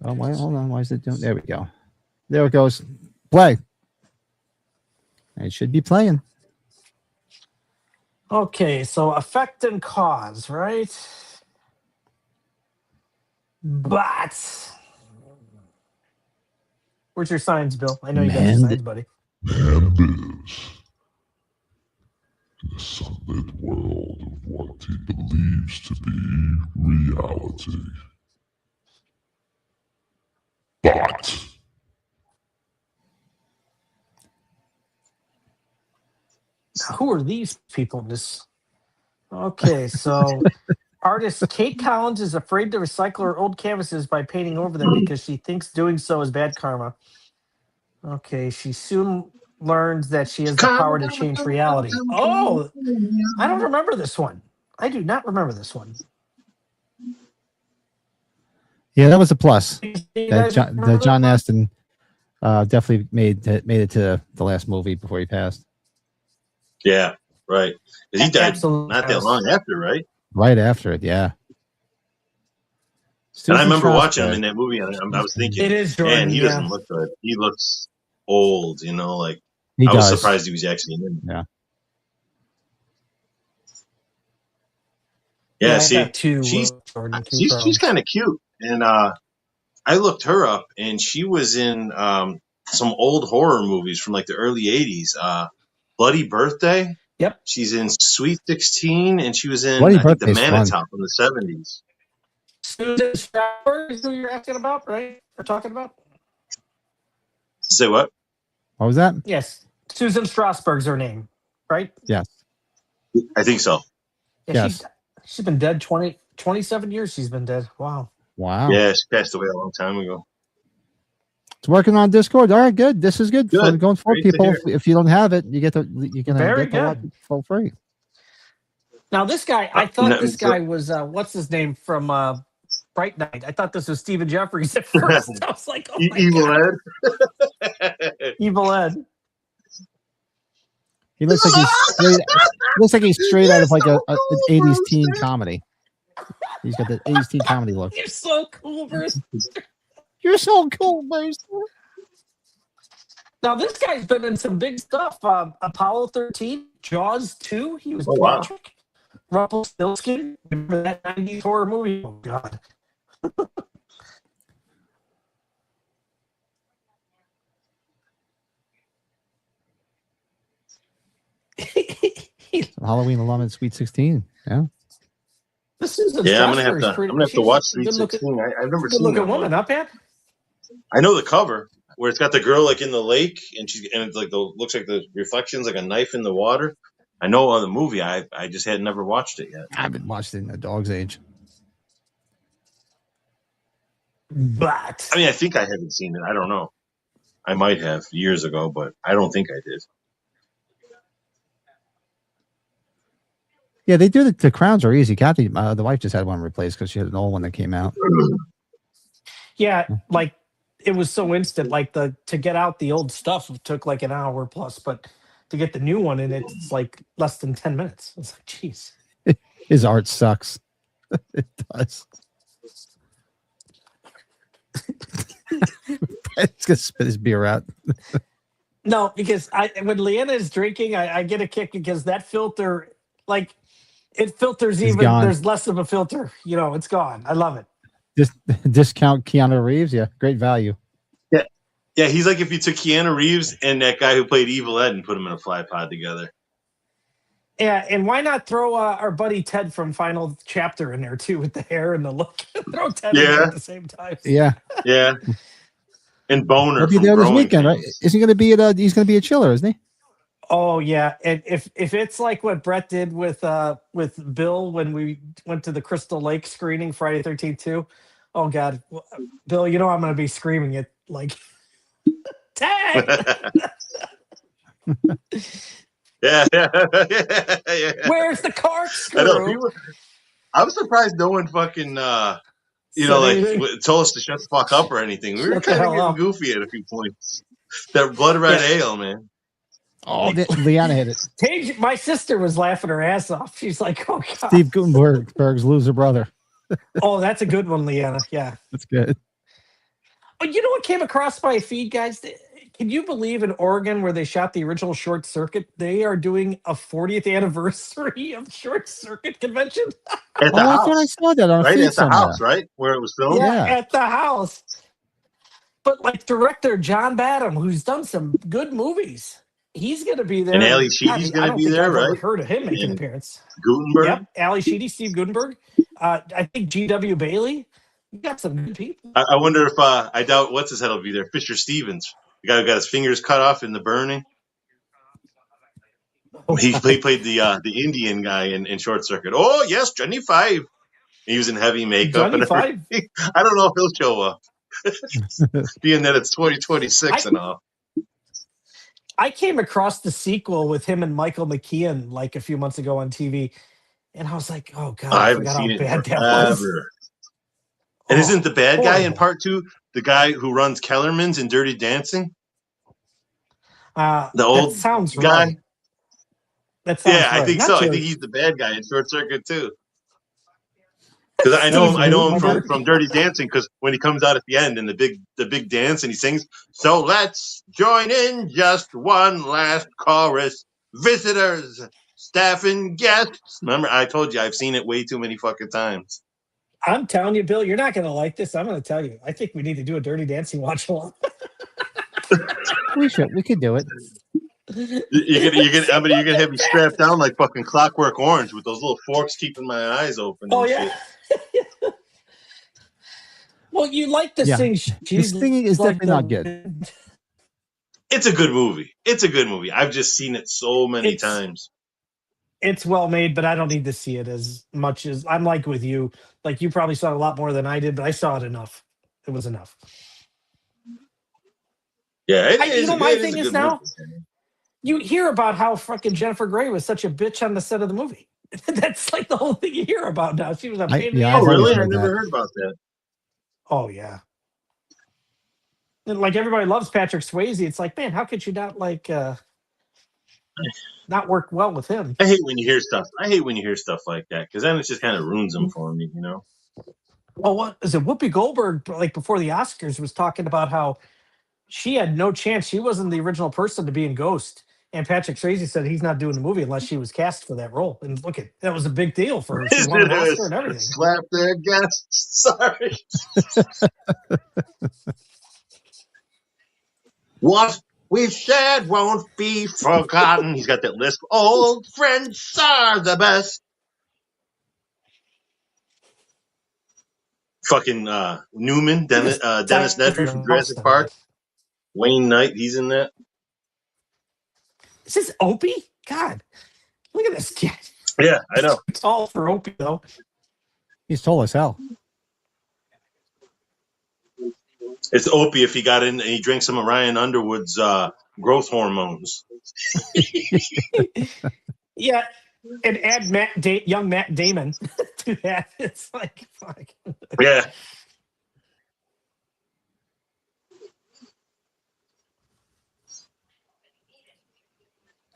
Oh, wait, hold on. Why is it doing? There we go. There it goes. Play. It should be playing. Okay, so effect and cause, right? But where's your signs, Bill? I know you got your signs, buddy. Man lives in a sunlit world of what he believes to be reality. But Who are these people in this? Okay, so artist Kate Collins is afraid to recycle her old canvases by painting over them because she thinks doing so is bad karma. Okay, she soon learns that she has the power to change reality. Oh, I don't remember this one. I do not remember this one. Yeah, that was a plus. That That John Aston definitely made it to the last movie before he passed. Yeah, right. He died Absolutely. not that long after, right? Right after it, yeah. And I Susan remember watching him Strasberg. in that movie, and I was thinking, It is Jordan, man, he yeah. doesn't look good. He looks old, like He I was does. surprised he was actually in it. Yeah. Yeah, I see, got two, she's Jordan, two she's Charles. kind of cute, and I looked her up, and she was in some old horror movies from like the early '80s. Bloody Birthday. Yep. She's in Sweet 16, and she was in Bloody I think the Birthday's fun. Manitow from the '70s. Susan Strasberg is who you're asking about, right? Or talking about? Say what? What was that? Yes. Susan Strasberg's her name, right? Yes. I think so. Yeah, Yes. She's been dead 27 years she's been dead. Wow. Wow. Yeah, she passed away a long time ago. It's working on Discord. All right, good. This is good. Good. For going for Great to people. hear. If you don't have it, you can Very get to watch good. it for free. Now this guy, I thought No, this guy was what's his name from Bright Night. I thought this was Stephen Jeffries at first. I was like, oh my Evil God. Ed. Evil Ed. He looks like he's straight out of like an 80s teen comedy. He's got the 80s teen comedy look. You're so cool, Bruce. You're so cool, Bruce. Now this guy's been in some big stuff. Apollo 13, Jaws 2. He was wow. Patrick. Rumpelstiltskin. Remember that 90s horror movie? Oh God. Halloween Alum and Sweet 16. Yeah. This is I'm gonna have to watch Sweet 16. I've never good seen looking that woman, one. huh, Pat? I know the cover where it's got the girl like in the lake, and it's like looks like the reflections like a knife in the water. I know on the movie. I just had never watched it yet. I haven't watched it in a dog's age. But I mean, I think I haven't seen it. I don't know. I might have years ago, but I don't think I did. Yeah, they do the crowns are easy. Kathy, the wife just had one replaced because she had an old one that came out. yeah, like it was so instant. Like to get out the old stuff took like an hour plus, but to get the new one in it's like less than 10 minutes. It's like, geez. His art sucks. It does. He's gonna spit his beer out. No, because when Leanna is drinking, I get a kick because that filter, like, it filters It's even. gone. There's less of a filter. It's gone. I love it. Discount Keanu Reeves. Yeah, great value. Yeah, he's like if you took Keanu Reeves and that guy who played Evil Ed and put them in a fly pod together. Yeah, and why not throw our buddy Ted from Final Chapter in there too with the hair and the look? Throw Ted in there at the same time. Yeah. Yeah. And Boner He'll be from there this Growing weekend, right? Pains. Isn't he going to be at? He's going to be a chiller, isn't he? Oh yeah, and if it's like what Brett did with Bill when we went to the Crystal Lake screening Friday 13th too. Oh God, Bill, I'm going to be screaming it like Ted. Yeah. Where's the corkscrew? I know. I was surprised no one fucking told us to shut the fuck up or anything. We were kind of getting goofy at a few points. That blood red ale, man. Oh, Leanna hit it. My sister was laughing her ass off. She's like, "Oh God." Steve Gutenberg's loser brother. Oh, that's a good one, Leanna. Yeah, that's good. Oh, you know what came across my feed, guys? Can you believe in Oregon where they shot the original Short Circuit? They are doing a 40th anniversary of Short Circuit convention. At the house. I thought I saw that on right feed at the somewhere. house, right where it was filmed. Yeah, at the house. But like director John Badham, who's done some good movies, he's going to be there. And Ali Sheedy's going to be there, I've right? ever heard of him make an appearance. Gutenberg. Yep, Ali Sheedy, Steve Gutenberg. I think G.W. Bailey. You got some good people. I wonder if I doubt what's his head will be there. Fisher Stevens, the guy who got his fingers cut off in the burning. He played the Indian guy in Short Circuit. Oh yes, Johnny Five. He was in heavy makeup and everything. I don't know if he'll show up, being that it's 2026 and all. I came across the sequel with him and Michael McKean like a few months ago on TV, and I was like, "Oh God, I forgot how bad that was." And isn't the bad guy in part 2 the guy who runs Kellerman's in Dirty Dancing? The old sounds guy. Right. That sounds right. I think so. I think he's the bad guy in Short Circuit too. Because I know him from Dirty Dancing. Because when he comes out at the end in the big dance and he sings, "So let's join in just one last chorus, visitors, staff, and guests." Remember, I told you I've seen it way too many fucking times. I'm telling you, Bill, you're not going to like this. I'm going to tell you. I think we need to do a Dirty Dancing watch along. We could do it. You're gonna have me strapped down like fucking Clockwork Orange with those little forks keeping my eyes open. Oh yeah. Well, you like the sing. The singing is definitely not good. It's a good movie. I've just seen it so many times. It's well made, but I don't need to see it as much as I'm like with you. Like you probably saw a lot more than I did, but I saw it enough. It was enough. Yeah, my thing is now movie. You hear about how fucking Jennifer Grey was such a bitch on the set of the movie. That's like the whole thing you hear about now. She was a pain in the ass. Oh, really? I never heard about that. Oh, yeah. And like everybody loves Patrick Swayze. It's like, man, how could you not not work well with him? I hate when you hear stuff like that because then it just kind of ruins them for me, you know. Well, what is it? Whoopi Goldberg, like before the Oscars, was talking about how she had no chance. She wasn't the original person to be in Ghost. And Patrick Swayze said he's not doing the movie unless she was cast for that role. And look, that was a big deal for her. She won an Oscar and everything. Slap their guests. Sorry. What we said won't be forgotten. He's got that lisp. Old friends are the best. Fucking Newman, Dennis Nedry from Jurassic Park. Wayne Knight, he's in that. Is this Opie? God, look at this kid. Yeah, I know. He's tall for Opie, though. He's tall as hell. It's Opie if he got in and he drank some of Ryan Underwood's growth hormones. Yeah, and add young Matt Damon to that. It's like, fuck. Yeah.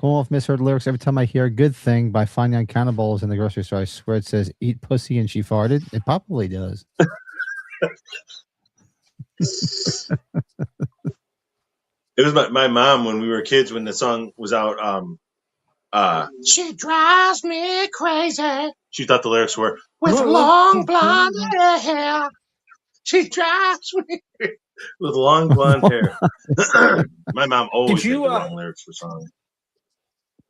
I've misheard lyrics every time I hear a good thing by Finding on Cannibals in the grocery store. I swear it says "eat pussy" and she farted. It probably does. It was my mom when we were kids when the song was out. She drives me crazy. She thought the lyrics were with long blonde hair. She drives me with long blonde hair. My mom always had the wrong lyrics for songs.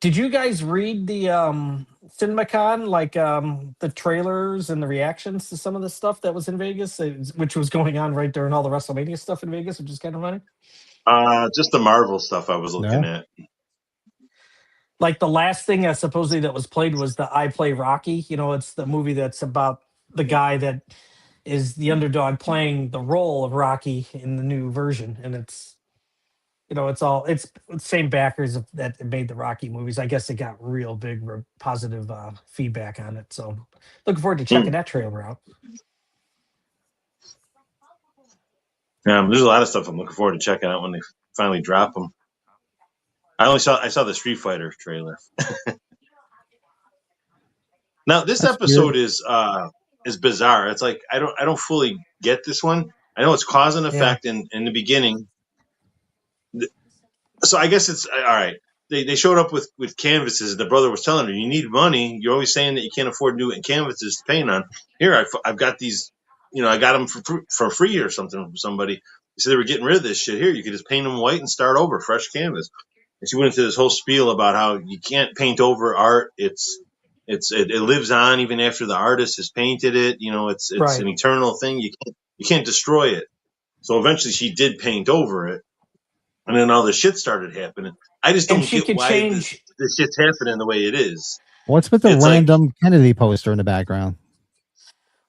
Did you guys read the CinemaCon, like the trailers and the reactions to some of the stuff that was in Vegas, which was going on right during all the WrestleMania stuff in Vegas, which is kind of funny? Just the Marvel stuff I was looking at. Like the last thing supposedly that was played was the I Play Rocky. You know, it's the movie that's about the guy that is the underdog playing the role of Rocky in the new version, and it's it's same backers that made the Rocky movies. I guess it got real big positive feedback on it. So looking forward to checking that trailer out. Yeah, there's a lot of stuff I'm looking forward to checking out when they finally drop them. I saw the Street Fighter trailer. Now this episode is bizarre. It's like I don't fully get this one. I know it's cause and effect in the beginning. So I guess it's all right. They showed up with canvases. The brother was telling her, "You need money. You're always saying that you can't afford new canvases to paint on. Here, I've got these. I got them for free or something from somebody. They said they were getting rid of this shit. Here, you could just paint them white and start over, fresh canvas." And she went into this whole spiel about how you can't paint over art. It lives on even after the artist has painted it. It's an eternal thing. You can't destroy it. So eventually, she did paint over it. And then all the shit started happening. I just don't get why this shit's happening the way it is. What's with the random Kennedy poster in the background?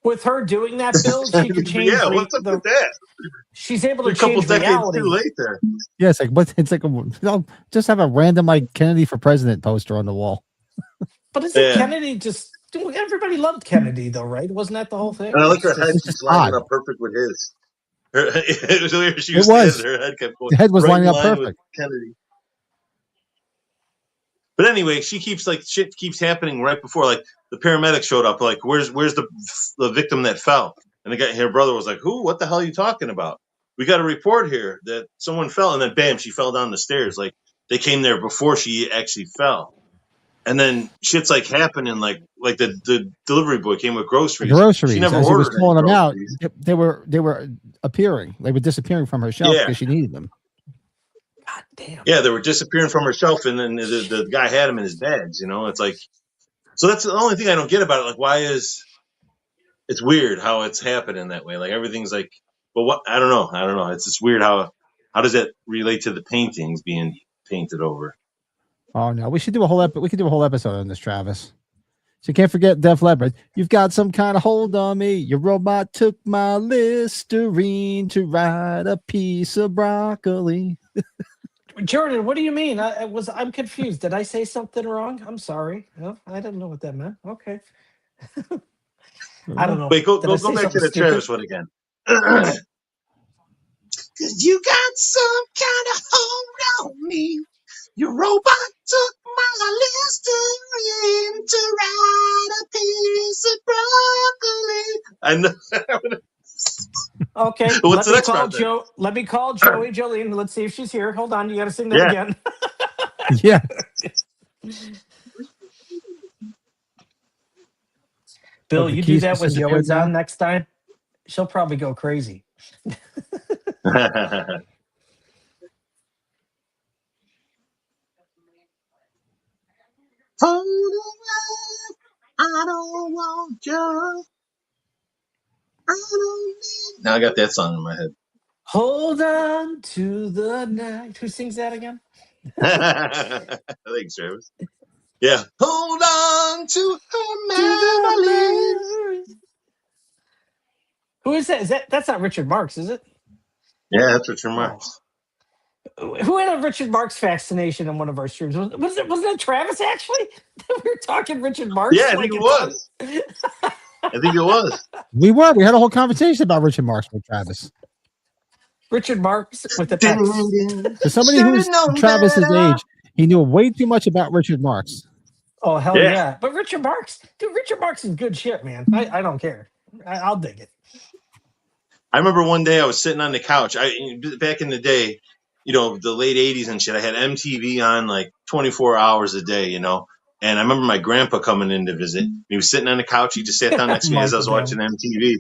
With her doing that, Bill, she could change. Yeah, what's up with that? She's able to change reality. A couple decades too late there. Yeah, it's like just have a random like Kennedy for president poster on the wall. But isn't Kennedy just? Everybody loved Kennedy, though, right? Wasn't that the whole thing? And I like her head just lining up perfect with his. It was weird. Her head kept going. The head was lining up perfect. Kennedy. But anyway, she keeps shit keeps happening right before the paramedics showed up. Like, where's the victim that fell? And her brother was like, "Who? What the hell are you talking about? We got a report here that someone fell." And then bam, she fell down the stairs. Like they came there before she actually fell. And then shit's happening. Like the delivery boy came with groceries. She never ordered. She was pulling them out. They were appearing. They were disappearing from her shelf because she needed them. God damn. Yeah, they were disappearing from her shelf, and then the guy had them in his bags. It's like, so that's the only thing I don't get about it. Like, why is it's weird how it's happening that way? Like everything's like, but what? I don't know. It's just weird how does that relate to the paintings being painted over? Oh no, we should do a whole episode on this, Travis. So you can't forget Def Leppard. You've got some kind of hold on me. Your robot took my Listerine to ride a piece of broccoli. Jordan, what do you mean? I'm confused. Did I say something wrong? I'm sorry. No, I didn't know what that meant. Okay. I don't know. Wait, go back to the Travis one again. Cause you got some kind of hold on me. Your robot took my Listerine to ride a piece of broccoli. I know. Okay. What's the next part? Let me call Joey Jolene. Let's see if she's here. Hold on. You got to sing that again. Yeah. Bill, you do that when Joey's on next time. She'll probably go crazy. Hold on, I don't want you. I don't need. Now I got that song in my head. Hold on to the night. Who sings that again? Thanks, Travis. Yeah. Hold on to her memories. Who is that? That's not Richard Marx, is it? Yeah, that's Richard Marx. Who had a Richard Marx fascination in one of our streams? Was it Travis, actually? We were talking Richard Marx? Yeah, I think it was. I think it was. We had a whole conversation about Richard Marx with Travis. Richard Marx with the text. For somebody who's Travis's age, he knew way too much about Richard Marx. Oh, hell yeah. But Richard Marx is good shit, man. I don't care. I'll dig it. I remember one day I was sitting on the couch. Back in the day, the late 80s and shit, I had MTV on like 24 hours a day, And I remember my grandpa coming in to visit. He was sitting on the couch. He just sat down next to me as I was watching MTV.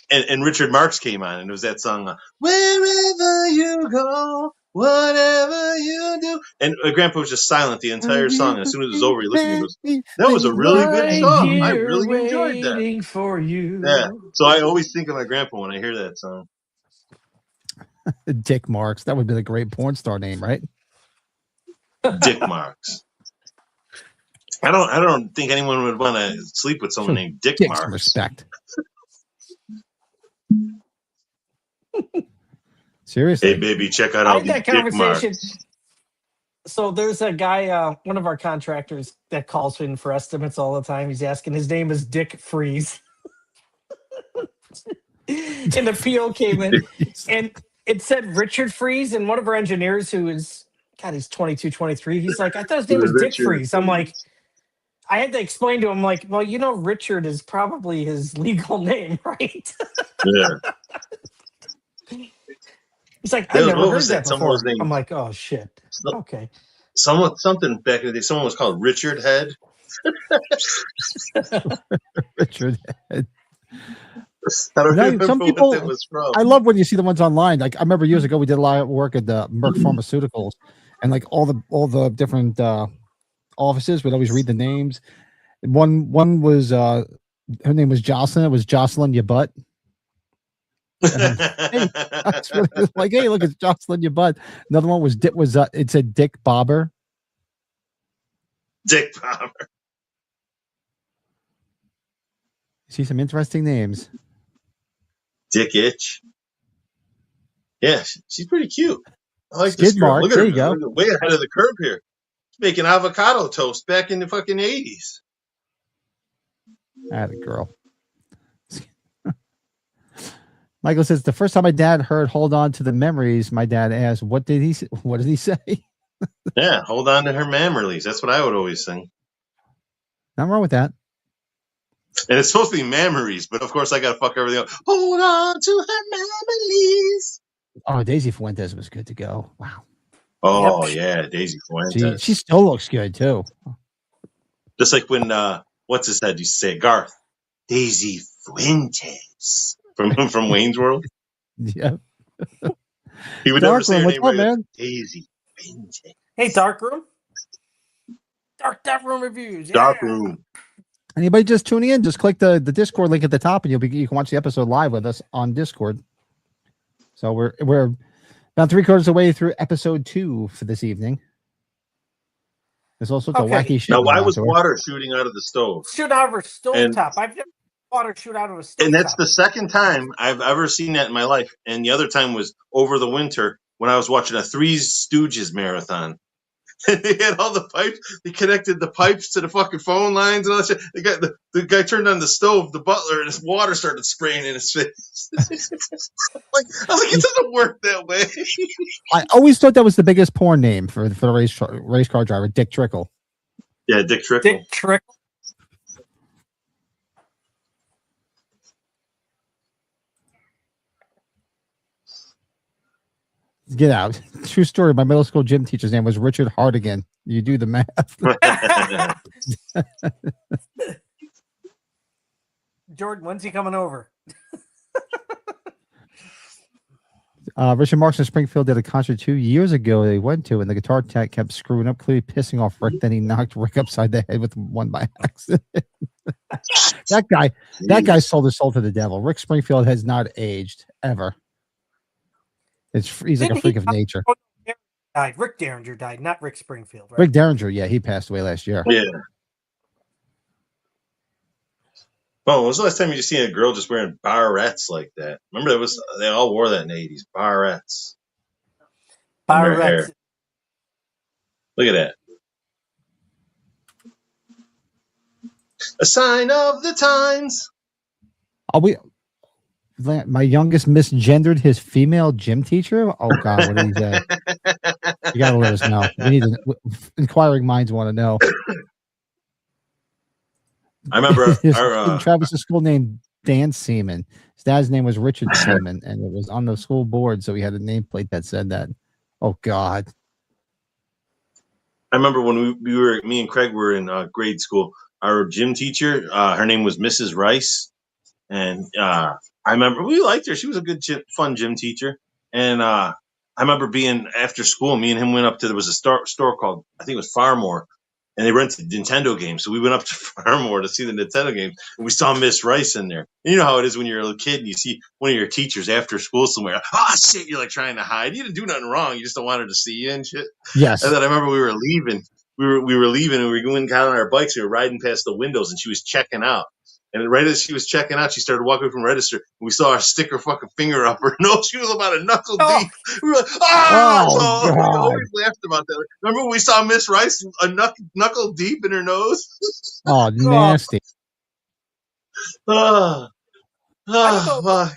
And Richard Marx came on, and it was that song, Wherever You Go, Whatever You Do. And my grandpa was just silent the entire song. And as soon as it was over, he looked at me and goes, that was a really good song. I really enjoyed that. Waiting for you. Yeah. So I always think of my grandpa when I hear that song. Dick Marks. That would be a great porn star name, right? Dick Marks. I don't think anyone would want to sleep with someone named Dick Marks. Some respect. Seriously. Hey, baby, check out all these that conversation. Marks. So there's a guy, one of our contractors that calls in for estimates all the time. He's asking, his name is Dick Freeze. And the PO came in and it said Richard Freeze. And one of our engineers who is, God, he's 22, 23. He's like, I thought his name was Dick Freeze. I'm like, I had to explain to him, like, well, Richard is probably his legal name, right? Yeah. He's like, I never heard that before. I'm like, oh shit. Okay. Something back in the day. Someone was called Richard Head. Richard Head. I don't remember some people, what that was from. I love when you see the ones online. Like I remember years ago, we did a lot of work at the Merck Pharmaceuticals, and like all the different offices would always read the names. One was her name was Jocelyn. It was Jocelyn Your Butt. Hey, like, hey, look, it's Jocelyn Your Butt. Another one was it said Dick Bobber. Dick Bobber. See some interesting names. Dick Itch. Yeah, she's pretty cute. I like Skid this girl. Mark. Look at there her. You go. Way ahead of the curve here. She's making avocado toast back in the fucking 80s. Atta girl. Michael says the first time my dad heard "Hold On to the Memories," my dad asked, "What did he say?" Yeah, hold on to her memories. That's what I would always sing. Nothing wrong with that. And it's supposed to be memories, but of course I got to fuck everything up. Hold on to her memories. Oh, Daisy Fuentes was good to go. Wow. Oh, yeah, Daisy Fuentes. She still looks good, too. Just like when, what's his head used to say, Garth, Daisy Fuentes from Wayne's World. Yeah. He would never say her name right. Man? Daisy Fuentes. Hey, Darkroom. Dark Room Reviews. Yeah. Dark Room. Anybody just tuning in, just click the Discord link at the top and you can watch the episode live with us on Discord. So we're about 3/4 of the way through episode 2 for this evening. There's all sorts of wacky shit. Now, why was water shooting out of the stove? Shoot out of a stove top. I've never water shoot out of a stove. And that's the second time I've ever seen that in my life. And the other time was over the winter when I was watching a Three Stooges marathon. And they had all the pipes. They connected the pipes to the fucking phone lines and all that shit. The guy turned on the stove, the butler, and his water started spraying in his face. I was like, it doesn't work that way. I always thought that was the biggest porn name for the race car driver, Dick Trickle. Yeah, Dick Trickle. Dick Trickle. Get out. True story. My middle school gym teacher's name was Richard Hardigan. You do the math. Jordan, when's he coming over? Richard Marx in Springfield did a concert 2 years ago they went to, and the guitar tech kept screwing up, clearly pissing off Rick. Then he knocked Rick upside the head with one by accident. That guy sold his soul to the devil. Rick Springfield has not aged ever. He's like a freak of nature. Rick Derringer died, not Rick Springfield. Right? Rick Derringer, yeah, he passed away last year. Yeah. Oh, when was the last time you seen a girl just wearing barrettes like that? Remember, they all wore that in the 80s. Barrettes. Barrettes. Look at that. A sign of the times. My youngest misgendered his female gym teacher. Oh God, what did he say? You gotta let us know. We need inquiring minds want to know. I remember Travis's school name Dan Seaman. His dad's name was Richard Seaman, and it was on the school board, so he had a nameplate that said that. Oh God. I remember when me and Craig were in grade school. Our gym teacher, her name was Mrs. Rice, and I remember we liked her. She was a good, fun gym teacher. And I remember being after school. Me and him went up to there was a store called I think it was Farmore, and they rented Nintendo games. So we went up to Farmore to see the Nintendo games, and we saw Miss Rice in there. And you know how it is when you're a little kid and you see one of your teachers after school somewhere. Ah, shit! You're like trying to hide. You didn't do nothing wrong. You just don't want her to see you and shit. Yes. And then I remember we were leaving. We were leaving, and we were going down on our bikes. We were riding past the windows, and she was checking out. And right as she was checking out, she started walking from register. We saw her stick her fucking finger up her nose. She was about a knuckle deep. We were like, oh so God. we always laughed about that. Remember when we saw Miss Rice a knuckle deep in her nose? Oh, nasty. I don't know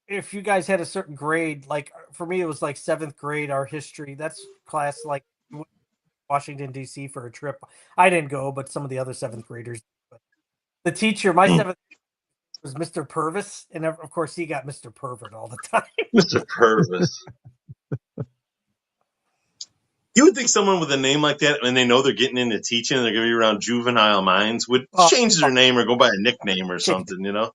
if you guys had a certain grade. Like for me, it was like 7th grade, our history. That's class like Washington, D.C. for a trip. I didn't go, but some of the other 7th graders. But the teacher, my 7th was Mr. Purvis, and of course he got Mr. Pervert all the time. Mr. Purvis. You would think someone with a name like that, when they know they're getting into teaching and they're going to be around juvenile minds, would change their name or go by a nickname or something, you know?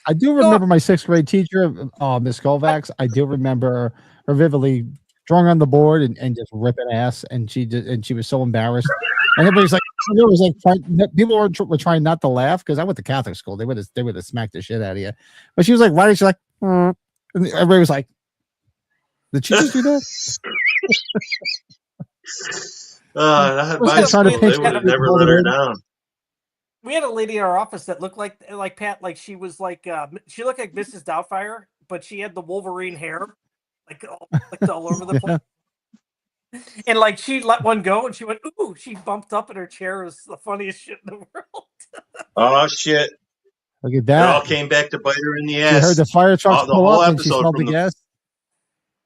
I do remember my 6th grade teacher, Miss Kovacs. I do remember her vividly drawing on the board and just ripping ass, and she was so embarrassed. And everybody's like, people were trying not to laugh because I went to Catholic school. They would have smacked the shit out of you. But she was like, why? She's like, and everybody was like, did she just do that? They would have never let her down. We had a lady in our office that looked like Pat, like she was like she looked like Mrs. Doubtfire, but she had the Wolverine hair, like all over the place. And like she let one go and she went, ooh, she bumped up in her chair. It was the funniest shit in the world. Oh shit. Look at that. It all came back to bite her in the ass. She heard the fire trucks pull up and she smelled the gas.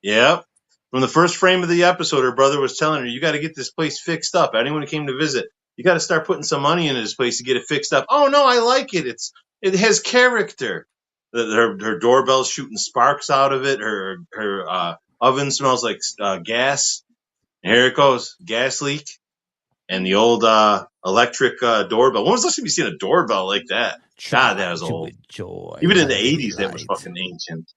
Yep. From the first frame of the episode, her brother was telling her, you got to get this place fixed up. Anyone who came to visit, you got to start putting some money into this place to get it fixed up. Oh, no, I like it. It has character. Her doorbell's shooting sparks out of it. Her oven smells like gas. And here it goes. Gas leak. And the old electric doorbell. When was the last time you seen a doorbell like that? God, that was old. Even in the 80s, that was fucking ancient.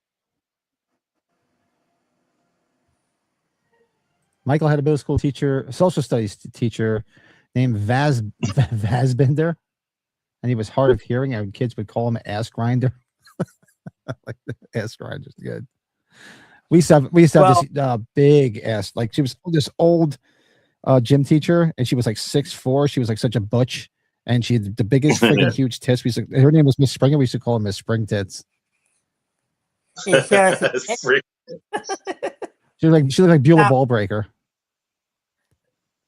Michael had a middle school teacher, social studies teacher named Vazbinder, and he was hard of hearing, and kids would call him ass grinder. Like the ass grinder's good. We used to have this big ass, like she was this old gym teacher, and she was like 6'4". She was like such a butch, and she had the biggest freaking huge tits. Her name was Miss Springer. We used to call her Miss Spring Tits. She looked like Beulah Ballbreaker.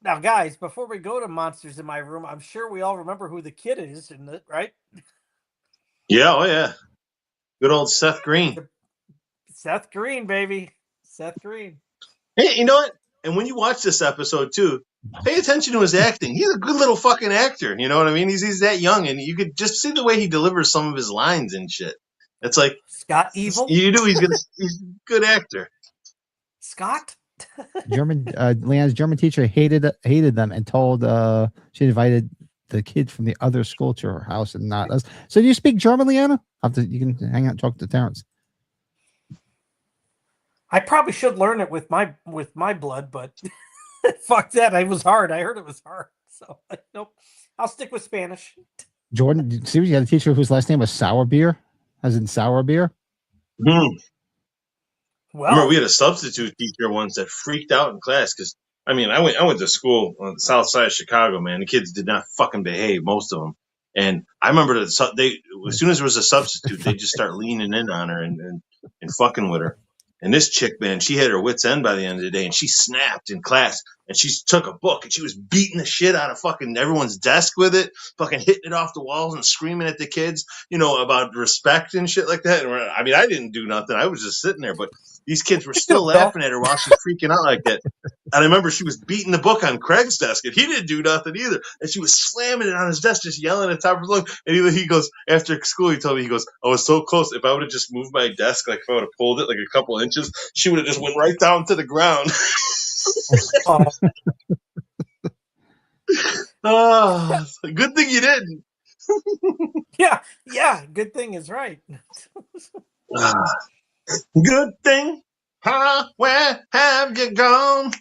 Now, guys, before we go to Monsters in My Room, I'm sure we all remember who the kid is, right? Yeah, oh yeah. Good old Seth Green. Seth Green, baby. Seth Green. Hey, you know what? And when you watch this episode, too, pay attention to his acting. He's a good little fucking actor. You know what I mean? He's that young, and you could just see the way he delivers some of his lines and shit. It's like... Scott Evil? You do. He's a good actor. Scott? Leanne's German teacher hated them and told she invited the kid from the other school to her house and not us. So do you speak German, Leanna? You can hang out and talk to Terrence. I probably should learn it with my blood, but fuck that. It was hard. I heard it was hard. So nope. I'll stick with Spanish. Jordan, see, you had a teacher whose last name was Sour Beer, as in sour beer. Well, remember, we had a substitute teacher once that freaked out in class because I went to school on the south side of Chicago, man. The kids did not fucking behave, most of them. And I remember that as soon as there was a substitute, they just start leaning in on her and fucking with her. And this chick, man, she had her wits end by the end of the day, and she snapped in class, and she took a book, and she was beating the shit out of fucking everyone's desk with it, fucking hitting it off the walls and screaming at the kids, about respect and shit like that. And I didn't do nothing. I was just sitting there, but these kids were still laughing at her while she's freaking out like that. And I remember she was beating the book on Craig's desk, and he didn't do nothing either. And she was slamming it on his desk, just yelling at the top of his lungs. And he goes, after school, he told me, he goes, I was so close. If I would have just moved my desk, like if I would have pulled it like a couple inches, she would have just went right down to the ground. Oh, good thing you didn't. Yeah. Good thing is right. Good thing. Huh? Where have you gone?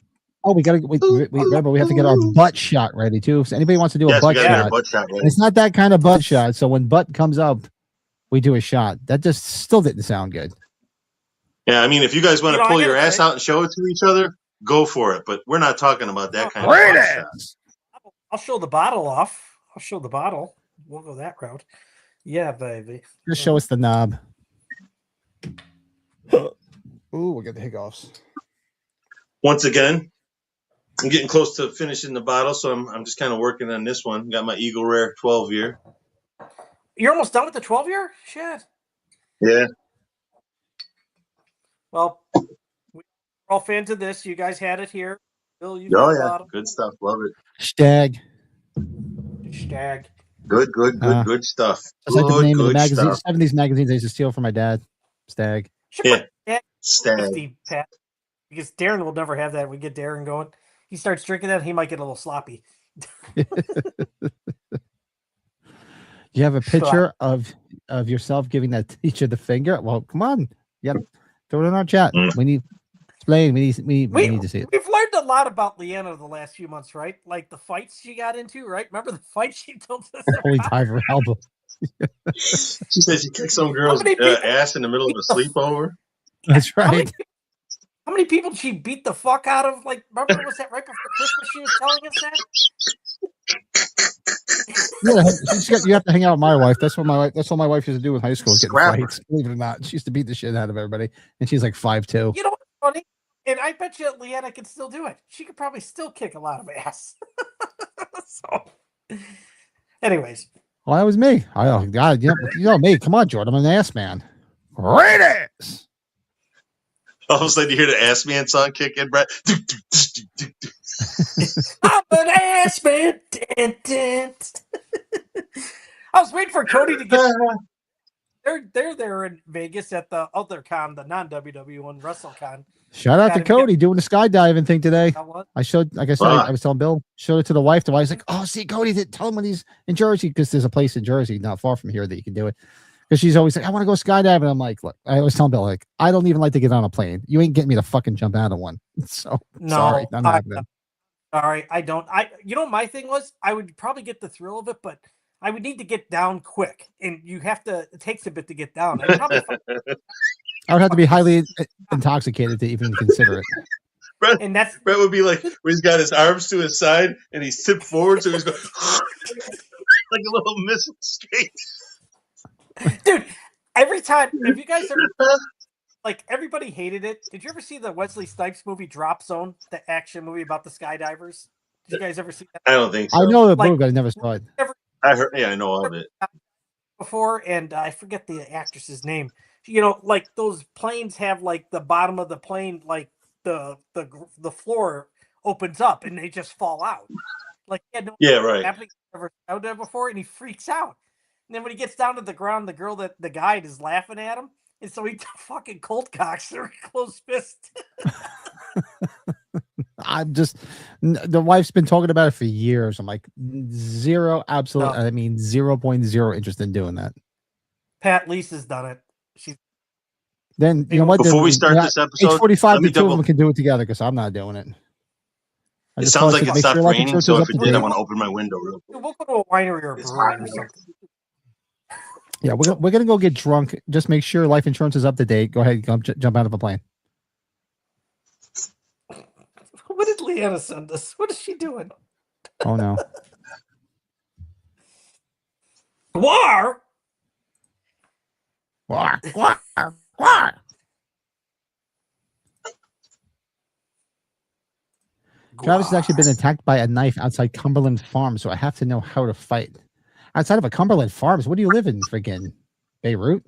Oh, we gotta remember we have to get our butt shot ready too. If anybody wants to do a butt get shot, a butt shot ready. It's not that kind of butt shot. So when butt comes up, we do a shot. That just still didn't sound good. Yeah, I mean, if you guys want to pull your ass out and show it to each other, go for it. But we're not talking about that kind of butt shot. I'll show the bottle off. I'll show the bottle. We'll go that route. Yeah, baby. Just show us the knob. Ooh, we got the hiccups. Once again, I'm getting close to finishing the bottle, so I'm just kind of working on this one. Got my Eagle Rare 12 year. You're almost done with the 12 year? Shit. Yeah. Well, we're all fans of this. You guys had it here. Bill, you got bottle. Good stuff. Love it. Stag. Good stuff. That's like the name of the magazine. 70s magazines I used to steal from my dad. Stag. Yeah. Stag. Pat, because Darren will never have that. We get Darren going. He starts drinking that, he might get a little sloppy. You have a picture of yourself giving that teacher the finger? Well, come on. You gotta throw it in our chat. We need explain. We need to see it. We've learned a lot about Leanna the last few months, right? Like the fights she got into, right? Remember the fight she told us about? Holy diver album. She said she kicked some girl's ass in the middle of a sleepover. That's right. How many people did she beat the fuck out of? Like, remember, was that right before Christmas she was telling us that? You have to hang out with my wife. That's what my wife used to do in high school. Get fights. Believe it or not, she used to beat the shit out of everybody, and she's like 5'2". You know what's funny? And I bet you Leanna could still do it. She could probably still kick a lot of ass. So, anyways. Well, that was me. Oh God, you know me. Come on, Jordan. I'm an ass man. Raiders. All of a sudden, you hear the Ass Man song kick in, Brett. I'm an ass man. I was waiting for Cody to get. They're there in Vegas at the other con, the non-WWE one, WrestleCon. Shout out to Cody doing the skydiving thing today. I showed, like I said, I was telling Bill, showed it to the wife. The wife's like, "Oh, see, Cody didn't tell him when he's in Jersey because there's a place in Jersey not far from here that you can do it." Because she's always like, I want to go skydiving. I'm like, look, I always tell Bill, like, I don't even like to get on a plane. You ain't getting me to fucking jump out of one. So sorry, I'm not gonna. Sorry, I don't. My thing was I would probably get the thrill of it, but I would need to get down quick, and it takes a bit to get down. I would have to be highly intoxicated to even consider it. Brett would be like, where he's got his arms to his side and he's tipped forward, so he's going like a little missile skate. Dude, every time, if you guys ever, like, everybody hated it. Did you ever see the Wesley Snipes movie Drop Zone, the action movie about the skydivers? Did you guys ever see that? I don't think so. I know the movie, but I never saw it. I heard, I know of it before, and I forget the actress's name. You know, like those planes have like the bottom of the plane, like the floor opens up and they just fall out. Like, right. Never out there before, and he freaks out. And then when he gets down to the ground, the guide is laughing at him. And so he fucking cold cocks or closed fist. The wife's been talking about it for years. I'm like, zero, absolute. No. I mean, 0.0 interest in doing that. Pat Lisa's done it. Then, you know what? Before we start this episode, 45, the two of them can do it together because I'm not doing it. It sounds like it stopped raining, so if it did, I want to open my window real quick. We'll go to a winery or a brewery or something. Yeah, we're gonna go get drunk. Just make sure life insurance is up to date. Go ahead, jump out of a plane. What did Leanna send us? What is she doing? Oh no. War. Travis has actually been attacked by a knife outside Cumberland Farms, so I have to know how to fight. Outside of a Cumberland Farms, what do you live in? Friggin' Beirut?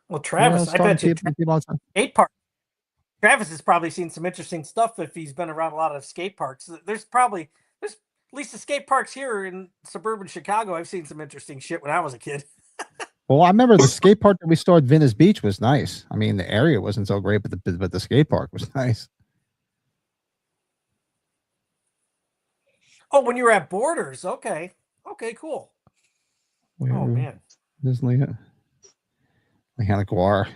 Well, Travis, I bet you 8 parts. Travis has probably seen some interesting stuff if he's been around a lot of skate parks. There's at least the skate parks here in suburban Chicago. I've seen some interesting shit when I was a kid. Well, I remember the skate park that we saw at Venice Beach was nice. I mean, the area wasn't so great, but the skate park was nice. Oh, when you were at Borders, okay, cool. Oh man, this Leanna Guar.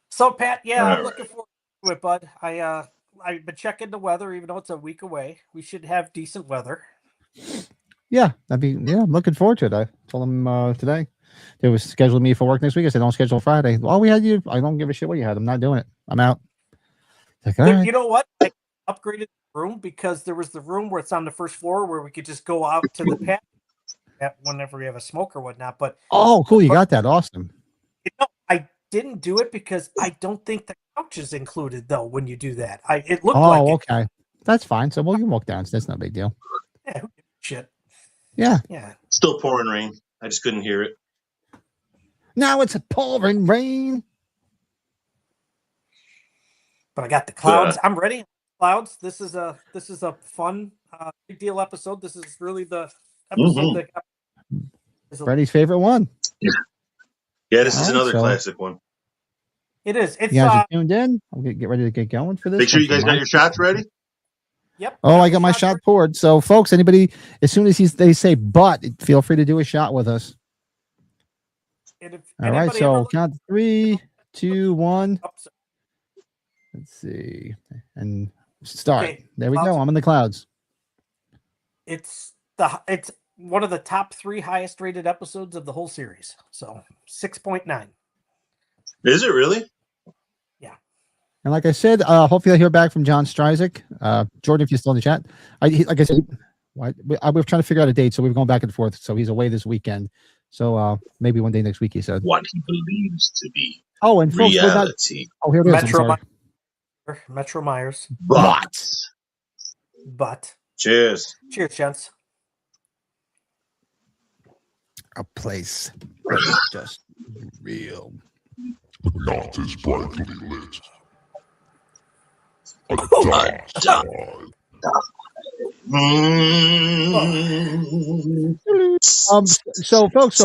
So Pat, I'm looking forward to it, bud. I've been checking the weather, even though it's a week away. We should have decent weather. Yeah, I'm looking forward to it. I told them today they was scheduling me for work next week. I said, don't schedule Friday. Well, we had you. I don't give a shit what you had. I'm not doing it. I'm out. Like, all right. You know what? I upgraded the room because there was the room where it's on the first floor where we could just go out to the patio whenever we have a smoke or whatnot. But cool. You got that. Awesome. I didn't do it because I don't think the couch is included though. When you do that, it looked like it. Okay. That's fine. So you can walk down. That's no big deal. Yeah, shit. Yeah. Still pouring rain. I just couldn't hear it. Now it's a pouring rain. But I got the clouds. I'm ready. Clouds. This is a fun big deal episode. This is really the episode that Freddie's favorite one. Yeah, this is another classic one. It is. It's you guys are tuned in. I'll get ready to get going for this. Make sure you guys got your shots ready. Yep. Oh, I got my shot poured. So, folks, anybody, as soon as they say "but," feel free to do a shot with us. All right. So, count 3, 2, 1. Let's see, and start. Okay, there we go. I'm in the clouds. It's one of the top 3 highest rated episodes of the whole series. So 6.9. Is it really? Yeah. And like I said, hopefully I'll hear back from John Stryzik. Jordan, if you're still in the chat, like I said, we're trying to figure out a date, so we're going back and forth. So he's away this weekend. So maybe one day next week, he said. What he believes to be and folks, reality. Here it is. Metro Myers. But. Cheers. Cheers, gents. A place that is just real. Not as brightly lit. A dark side. So folks,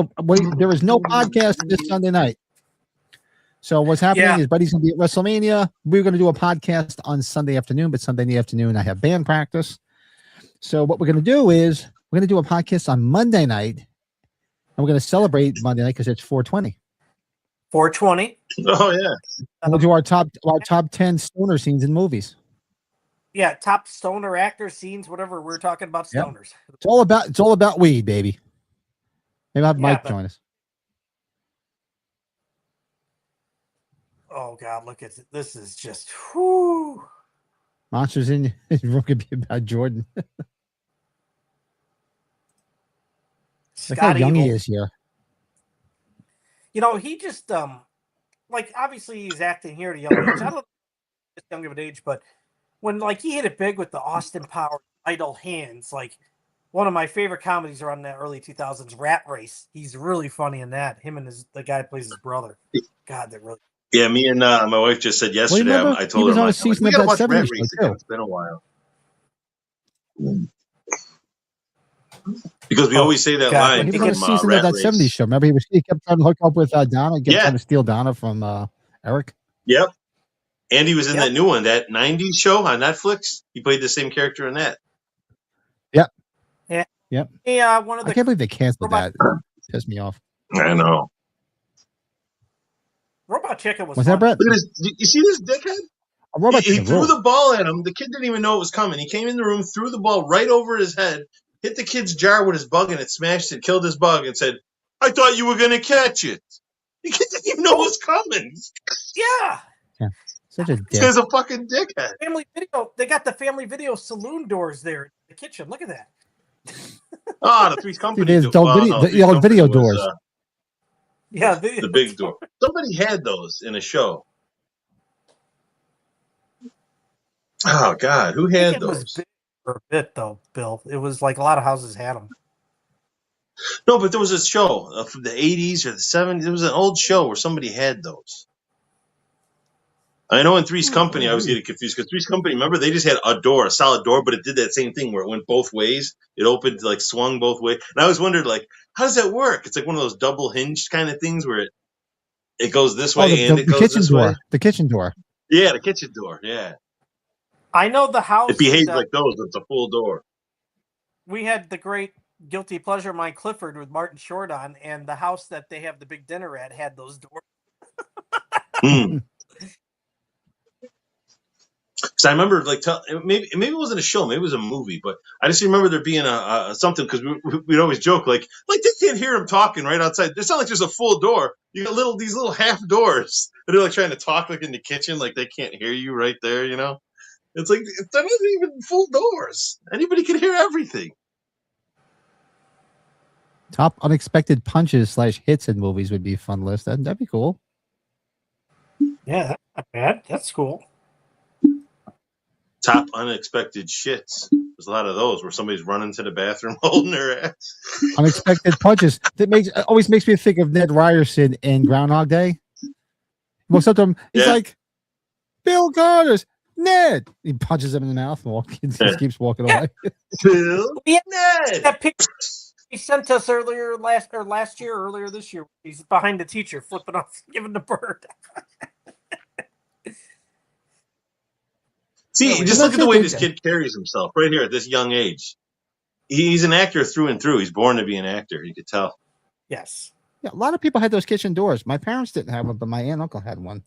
there is no podcast this Sunday night. So what's happening is Buddy's going to be at WrestleMania. We're going to do a podcast on Sunday afternoon, but Sunday in the afternoon I have band practice. So what we're going to do is we're going to do a podcast on Monday night, and we're going to celebrate Monday night because it's 420. 420. Oh yeah. We'll do our top 10 stoner scenes in movies. Yeah, top stoner actor scenes, whatever. We're talking about stoners. Yep. It's all about weed, baby. Maybe I'll have Mike join us. Oh God, look at this! Is just whoo. Monsters in his room could be about Jordan. Look how young he is here. You know, he just like obviously he's acting here at a young age. I don't know if young of an age, but when he hit it big with the Austin Powers Idle Hands, one of my favorite comedies around the early 2000s, Rat Race. He's really funny in that. Him and the guy who plays his brother. God, that really. Yeah, me and my wife just said yesterday. I told her, we gotta watch Rat Race again. It's been a while. Because we always say that line. He was on a season of that 70s show. Remember, he kept trying to hook up with Donna, trying to steal Donna from Eric. Yep. And he was in that new one, that 90s show on Netflix. He played the same character in that. Yep. Yeah. Yep. Yeah, I can't believe they canceled that. It pissed me off. I know. Robot Chicken was that, Brett? Look at this. You see this dickhead? He threw the ball at him. The kid didn't even know it was coming. He came in the room, threw the ball right over his head, hit the kid's jar with his bug, and it smashed it, killed his bug, and said, I thought you were going to catch it. The kid didn't even know it was coming. Yeah. Such a dick. He's a fucking dickhead. Family Video. They got the Family Video saloon doors there in the kitchen. Look at that. The Three's Company. There's video doors. The big door. Somebody had those in a show. Oh God, who had those? Was big for a bit though, Bill. It was like a lot of houses had them. No, but there was a show from the 80s or the 70s. There was an old show where somebody had those. I know in Three's Company, I was getting confused because Three's Company, remember, they just had a door, a solid door, but it did that same thing where it went both ways. It opened, like, swung both ways. And I always wondered, like, how does that work? It's like one of those double hinged kind of things where it goes this way and it the goes kitchen this door. way. The kitchen door. Yeah, the kitchen door. Yeah. I know the house. It behaves like those. It's a full door. We had the great guilty pleasure of mine, Clifford, with Martin Short on, and the house that they have the big dinner at had those doors. Because I remember, like, maybe it wasn't a show, maybe it was a movie, but I just remember there being a something because we'd always joke like they can't hear him talking right outside. It's not like there's a full door. You got these little half doors, and they're like trying to talk like in the kitchen, like they can't hear you right there. You know, it's like they're not even full doors. Anybody can hear everything. Top unexpected punches / hits in movies would be a fun list. That'd be cool. Yeah, that's not bad. That's cool. Top unexpected shits. There's a lot of those where somebody's running to the bathroom holding their ass. Unexpected punches. That always makes me think of Ned Ryerson in Groundhog Day. He walks up to him. He's like, Bill Connors, Ned. He punches him in the mouth and just keeps walking away. Bill, Ned. That picture he sent us earlier this year. He's behind the teacher, flipping off, giving the bird. See, just look at the way this kid carries himself right here at this young age. He's an actor through and through. He's born to be an actor. You could tell. Yes. Yeah, a lot of people had those kitchen doors. My parents didn't have one, but my aunt and uncle had one.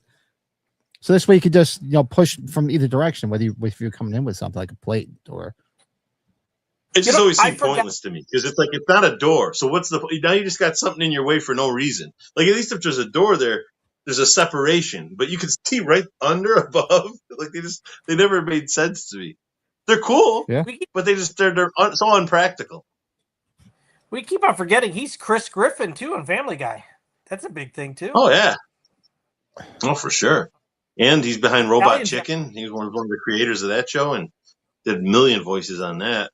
So this way you could just push from either direction, if you're coming in with something like a plate or. It just always seemed pointless to me because it's like it's not a door. So what's the now? You just got something in your way for no reason. Like at least if there's a door there, there's a separation, but you can see right under, above. Like they never made sense to me. They're cool, but they're so unpractical. We keep on forgetting he's Chris Griffin too on Family Guy. That's a big thing too. Oh yeah, oh for sure. And he's behind Robot Chicken. He was one of the creators of that show and did a million voices on that.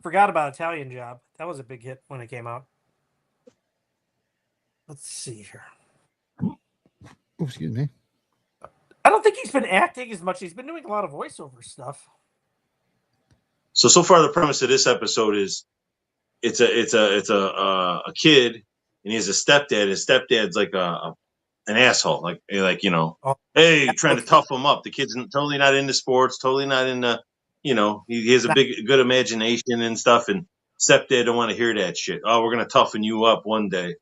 Forgot about Italian Job. That was a big hit when it came out. Let's see here. Oh, excuse me. I don't think he's been acting as much. He's been doing a lot of voiceover stuff. So far, the premise of this episode is it's a kid and he has a stepdad. His stepdad's like an asshole, like hey, trying to tough him up. The kid's totally not into sports, totally not into. He has a good imagination and stuff, and stepdad don't want to hear that shit. Oh, we're gonna toughen you up one day,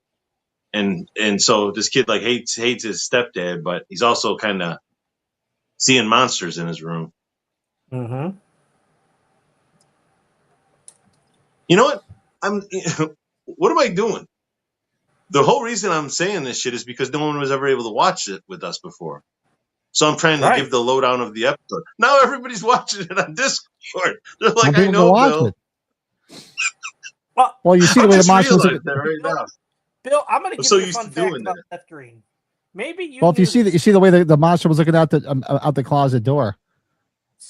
and so this kid like hates his stepdad, but he's also kind of seeing monsters in his room. Mm-hmm. You know what? What am I doing? The whole reason I'm saying this shit is because no one was ever able to watch it with us before. So I'm trying to give the lowdown of the episode. Now everybody's watching it on Discord. They're like, I know, Bill. Well, you see the way the monsters that right now. Bill, I'm going to give you a fun fact about Seth Green. Maybe you. Well, if you see the way the monster was looking out the closet door.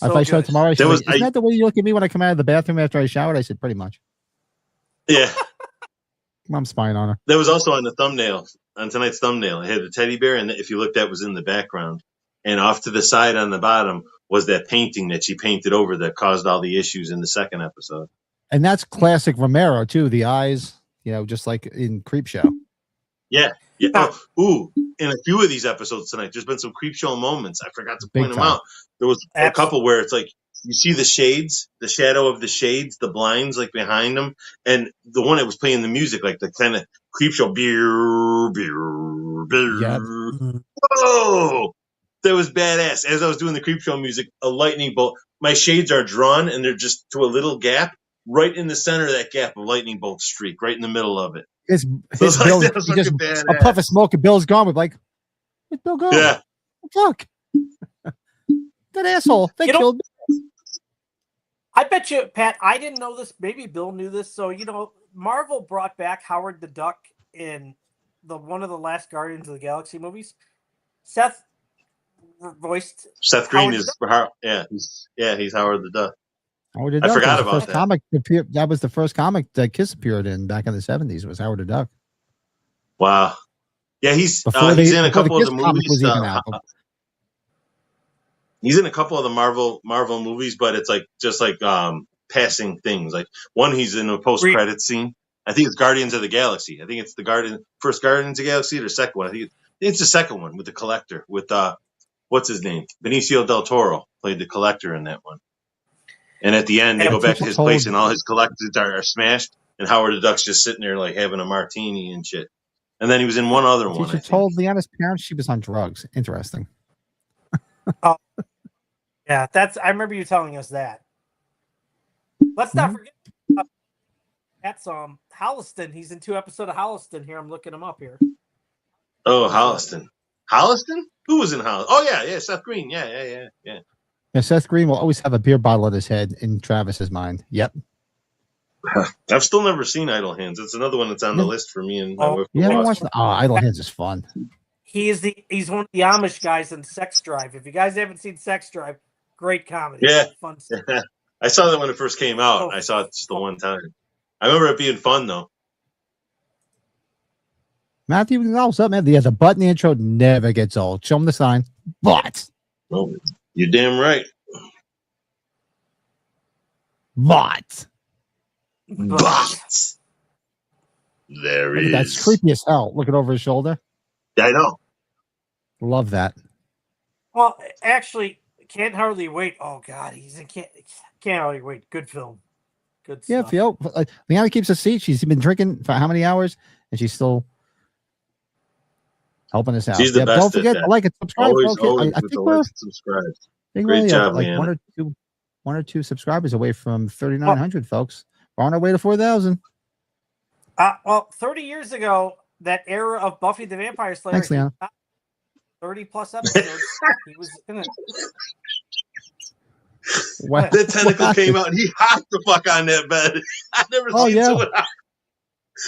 If I show it tomorrow, isn't that the way you look at me when I come out of the bathroom after I showered? I said, pretty much. Yeah. I'm spying on her. That was also on the thumbnail, on tonight's thumbnail. It had the teddy bear, and if you looked, that was in the background. And off to the side on the bottom was that painting that she painted over that caused all the issues in the second episode. And that's classic Romero, too. The eyes, just like in Creepshow. Yeah. In a few of these episodes tonight, there's been some Creepshow moments. I forgot to point them out. There was a couple where it's like, you see the shades, the shadow of the shades, the blinds like behind them. And the one that was playing the music, like the kind of Creepshow. Yep. Whoa! That was badass. As I was doing the Creepshow music, a lightning bolt. My shades are drawn, and they're just to a little gap, right in the center of that gap, a lightning bolt streak, right in the middle of it. His Bill, a puff of smoke, and Bill's gone. With like, where'd Bill go? Yeah. Fuck. That asshole. They killed me. I bet you, Pat, I didn't know this. Maybe Bill knew this. So, Marvel brought back Howard the Duck in one of the last Guardians of the Galaxy movies. Seth voiced Seth Green is he's Howard the Duck. Howard the I Duck forgot was the about first that. comic. That was the first comic that Kiss appeared in back in the 70s. Was Howard the Duck. Wow. Yeah, he's Before in a before the couple of Kiss the comic movies. was even out. He's in a couple of the Marvel movies, but it's like just like passing things. Like one, he's in a post credit scene. I think it's Guardians of the Galaxy. I think it's the first Guardians of the Galaxy or the second one. I think it's the second one with the Collector with what's his name? Benicio del Toro played the Collector in that one. And at the end, they go back to his place, and all his collectors are smashed, and Howard the Duck's just sitting there like having a martini and shit. And then he was in one other one. Teacher told Leanna's parents she was on drugs. Interesting. Oh, yeah, I remember you telling us that. Let's not forget that's Holliston. He's in 2 episodes of Holliston here. I'm looking him up here. Oh, Holliston. Holliston? Who was in Holliston? Oh yeah, Seth Green. Yeah. Yeah, Seth Green will always have a beer bottle at his head in Travis's mind. Yep. I've still never seen Idle Hands. It's another one that's on the list for me and my wife. You haven't watched Idle Hands is fun. He's one of the Amish guys in Sex Drive. If you guys haven't seen Sex Drive, great comedy. Yeah. Fun stuff. I saw that when it first came out. I saw it just the one time. I remember it being fun though. Matthew, what's up, man? Yeah, the button intro never gets old. Show him the sign. But. Oh, you're damn right. But. There is. That's creepy as hell. Looking over his shoulder. Yeah, I know. Love that. Well, actually, Can't Hardly Wait. Oh God, he's in Can't Hardly Wait. Good film. Good stuff. Yeah, Phil. Leanna keeps a seat. She's been drinking for how many hours, and she's still helping us out. She's the best. Don't forget to like and subscribe. Always I think we're subscribe. Great job, like Leanna. one or two subscribers away from 3,900 folks. We're on our way to 4,000. Well, 30 years ago, that era of Buffy the Vampire Slayer. Thanks, Leanna. 30 plus episodes. He was in it. The tentacle came out and he hopped the fuck on that bed. I never seen someone hop.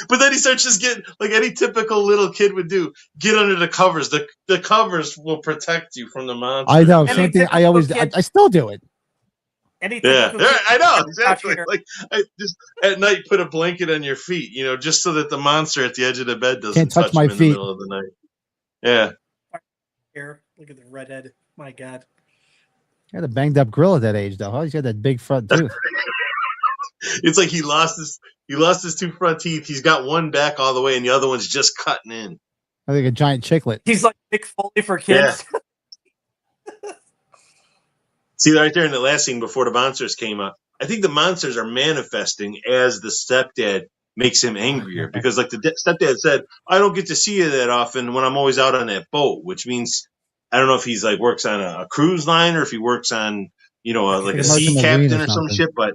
But then he starts just getting like any typical little kid would do. Get under the covers. The covers will protect you from the monster. I know. Same thing. I still do it. Yeah, I know exactly. Like I just at night put a blanket on your feet, just so that the monster at the edge of the bed doesn't touch my feet in the middle of the night. Yeah. Here, look at the redhead. My God. He had a banged up grill at that age, though. Huh? He's got that big front tooth. It's like he lost his 2 front teeth. He's got one back all the way, and the other one's just cutting in. I think a giant chiclet. He's like Nick Foley for kids. Yeah. See right there in the last scene before the monsters came up. I think the monsters are manifesting as the stepdad makes him angrier because, like the stepdad said, I don't get to see you that often when I'm always out on that boat, which means I don't know if he's like works on a cruise line or if he works on like a sea captain or some shit, but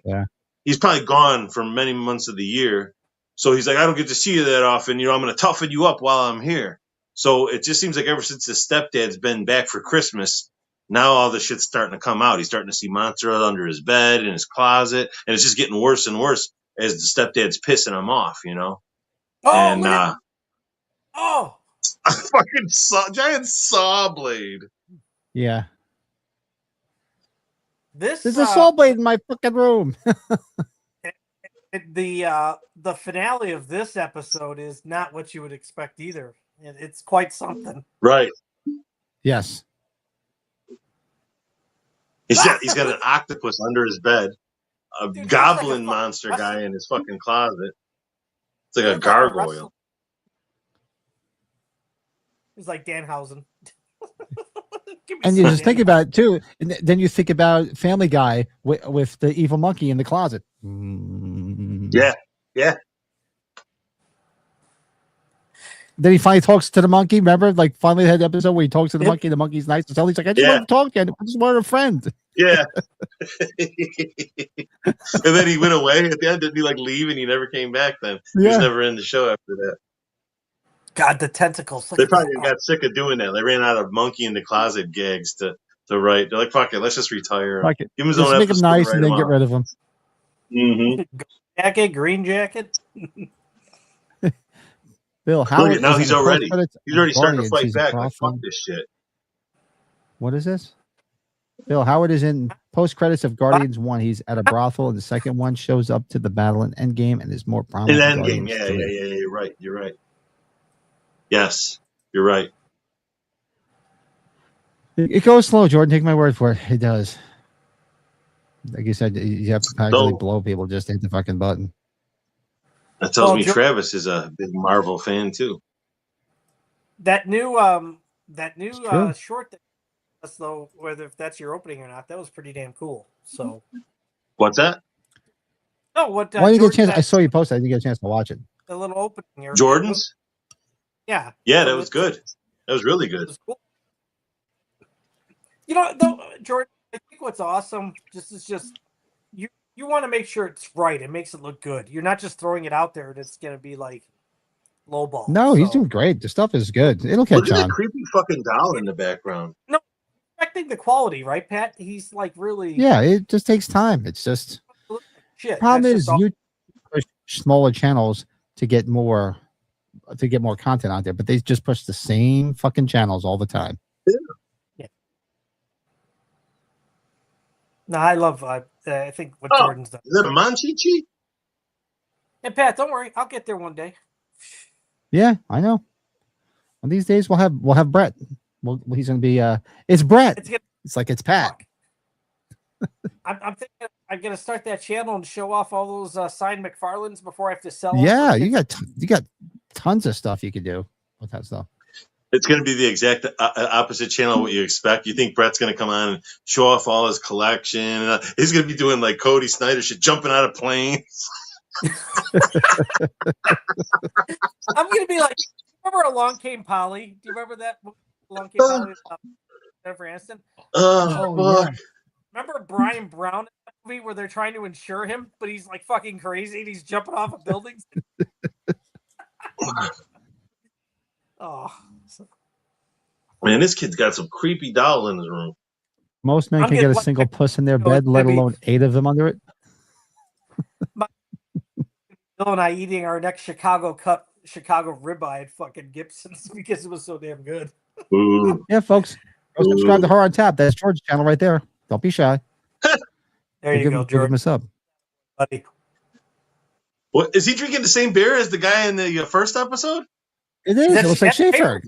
he's probably gone for many months of the year. So he's like, I don't get to see you that often. I'm going to toughen you up while I'm here. So it just seems like ever since his stepdad's been back for Christmas, now all the shit's starting to come out. He's starting to see monster under his bed, in his closet, and it's just getting worse and worse as the stepdad's pissing him off, Oh, a fucking giant saw blade. Yeah. There's a saw blade in my fucking room. The finale of this episode is not what you would expect either. It's quite something. Right. Yes. He's got an octopus under his bed, a goblin monster guy in his fucking closet. It's like a gargoyle. He's like Danhausen. And you just think about it too. And then you think about Family Guy with the evil monkey in the closet. Yeah. Then he finally talks to the monkey. Remember, like finally had the episode where he talks to the monkey. The monkey's nice. So he's like, I just want to talk to you. I just want a friend. Yeah. And then he went away at the end. Didn't he like leave and he never came back then? He was never in the show after that. God, the tentacles. They probably got sick of doing that. They ran out of monkey in the closet gags to write. They're like, fuck it, let's just retire. Fuck it. Give him his Just own make him nice and then get rid of him. Mm-hmm. Jacket, green jacket. Bill, Howard. Now he's already starting to fight back. Like, fuck this shit. What is this? Bill, Howard is in post credits of Guardians 1, he's at a brothel, and the second one shows up to the battle in Endgame and is more In prominent in Endgame, Guardians 3. yeah. You're right. Yes, you're right. It goes slow, Jordan. Take my word for it. It does. Like you said, you have to practically blow people just to hit the fucking button. That tells me Travis is a big Marvel fan too. That new short thing, though, whether if that's your opening or not, that was pretty damn cool. So what's that? No, what? Why didn't you get a chance? I saw you post. I didn't get a chance to watch it. The little opening. Jordan's. Yeah. Yeah, that was good. That was really good. Was cool. You know, though, Jordan, I think what's awesome is just you want to make sure it's right. It makes it look good. You're not just throwing it out there and it's going to be like lowball. No, he's doing great. The stuff is good. It'll catch on. Look at that creepy fucking doll in the background. No, expecting the quality, right, Pat? He's like really. Yeah, it just takes time. It's just shit. Problem is you push smaller channels to get more content out there, but they just push the same fucking channels all the time. Yeah. No, I love. I think what Jordan's done. Is that a Monchichi? And Pat, don't worry, I'll get there one day. Yeah, I know. One of these days we'll have Brett. He's gonna be it's Brett. It's like it's Pat. I'm thinking I'm gonna start that channel and show off all those signed McFarlanes before I have to sell. Yeah, you got tons of stuff you could do with that stuff. It's going to be the exact opposite channel of what you expect. You think Brett's going to come on and show off all his collection. He's going to be doing like Cody Snyder shit, jumping out of planes. I'm going to be like, remember Along Came Polly? Do you remember that? Along Came Polly with Jennifer Aniston? Fuck. Yeah. Remember Brian Brown in that movie where they're trying to insure him, but he's like fucking crazy and he's jumping off of buildings? Oh. Man, this kid's got some creepy doll in his room. Most men can get a single puss in their bed, let alone 8 of them under it. Bill and I eating our next Chicago ribeye at fucking Gibson's because it was so damn good. Ooh. Yeah, folks. Go subscribe to Horror on Tap. That's George's channel right there. Don't be shy. There you go, George. Give him a sub. Buddy. What, is he drinking the same beer as the guy in the first episode? It is. It looks like Schaefer.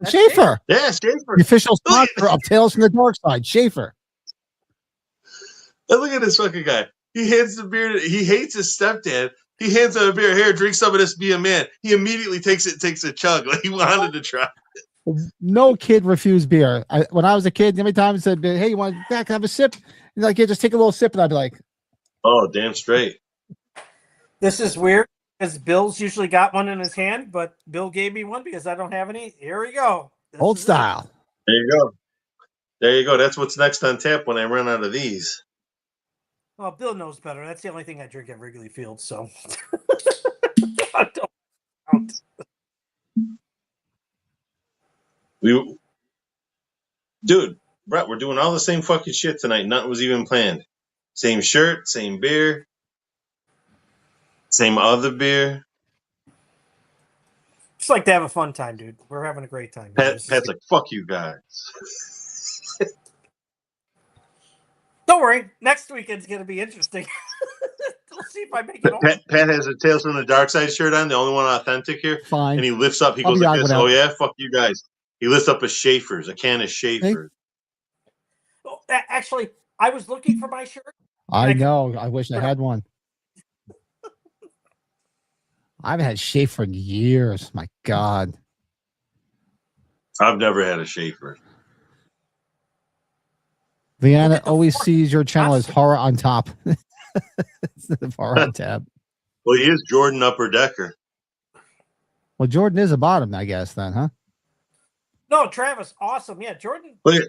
Schaefer. Yeah, Schaefer. The official sponsor of Tales from the Darkside. Schaefer. And look at this fucking guy. He hands the beer. He hates his stepdad. He hands him a beer. Here, drink some of this. Be a man. He immediately takes a chug like he wanted to try. No kid refused beer. When I was a kid, every time I said, "Hey, you want to have a sip?" And like, yeah, just take a little sip, and I'd be like, "Oh, damn straight." This is weird because Bill's usually got one in his hand, but Bill gave me one because I don't have any. Here we go. Old style. There you go. There you go. That's what's next on tap when I run out of these. Well, Bill knows better. That's the only thing I drink at Wrigley Field, so. Dude, Brett, we're doing all the same fucking shit tonight. Nothing was even planned. Same shirt, same beer, same other beer. Just like to have a fun time, dude. We're having a great time. Pat's like, fuck you guys. Don't worry. Next weekend's going to be interesting. We'll see if I make it. Pat has a Tales from the Darkside shirt on, the only one authentic here. Fine. And he lifts up. He goes like this. Oh, yeah? Fuck you guys. He lifts up a Schaefer's, a can of Schaefer's. Hey. Oh, actually, I was looking for my shirt. I know. I wish I had one. I haven't had Schaefer in years. My God. I've never had a Schaefer. Leanna always sees your channel as horror on top. Instead of horror on tab. Well, he is Jordan Upper Decker. Well, Jordan is a bottom, I guess, then, huh? No, Travis, awesome. Yeah, Jordan. Look at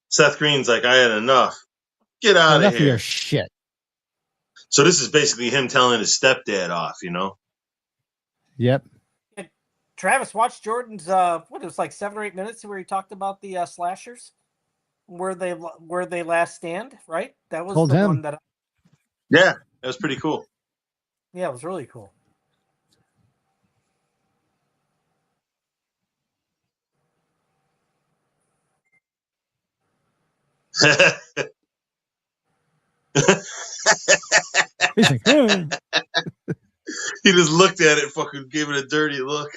Seth Green's like, I had enough. Get out of here. Enough of your shit. So this is basically him telling his stepdad off, you know? Yep. And Travis, watch Jordan's what it was like 7 or 8 minutes where he talked about the slashers, where they last stand, right? That was the one that. Yeah, that was pretty cool. Yeah, it was really cool. He's like, "Huh." He just looked at it, fucking gave it a dirty look.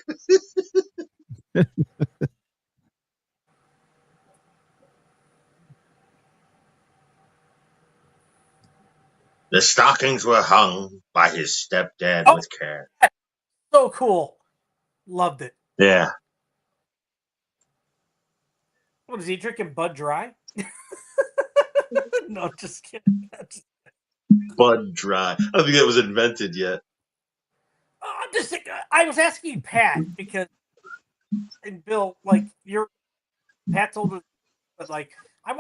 The stockings were hung by his stepdad with care. So cool. Loved it. Yeah. What is he drinking? Bud Dry? No, just kidding. Bud Dry. I don't think that was invented yet. I'm just thinking, I was asking Pat because, and Bill, like your Pat's older, but like I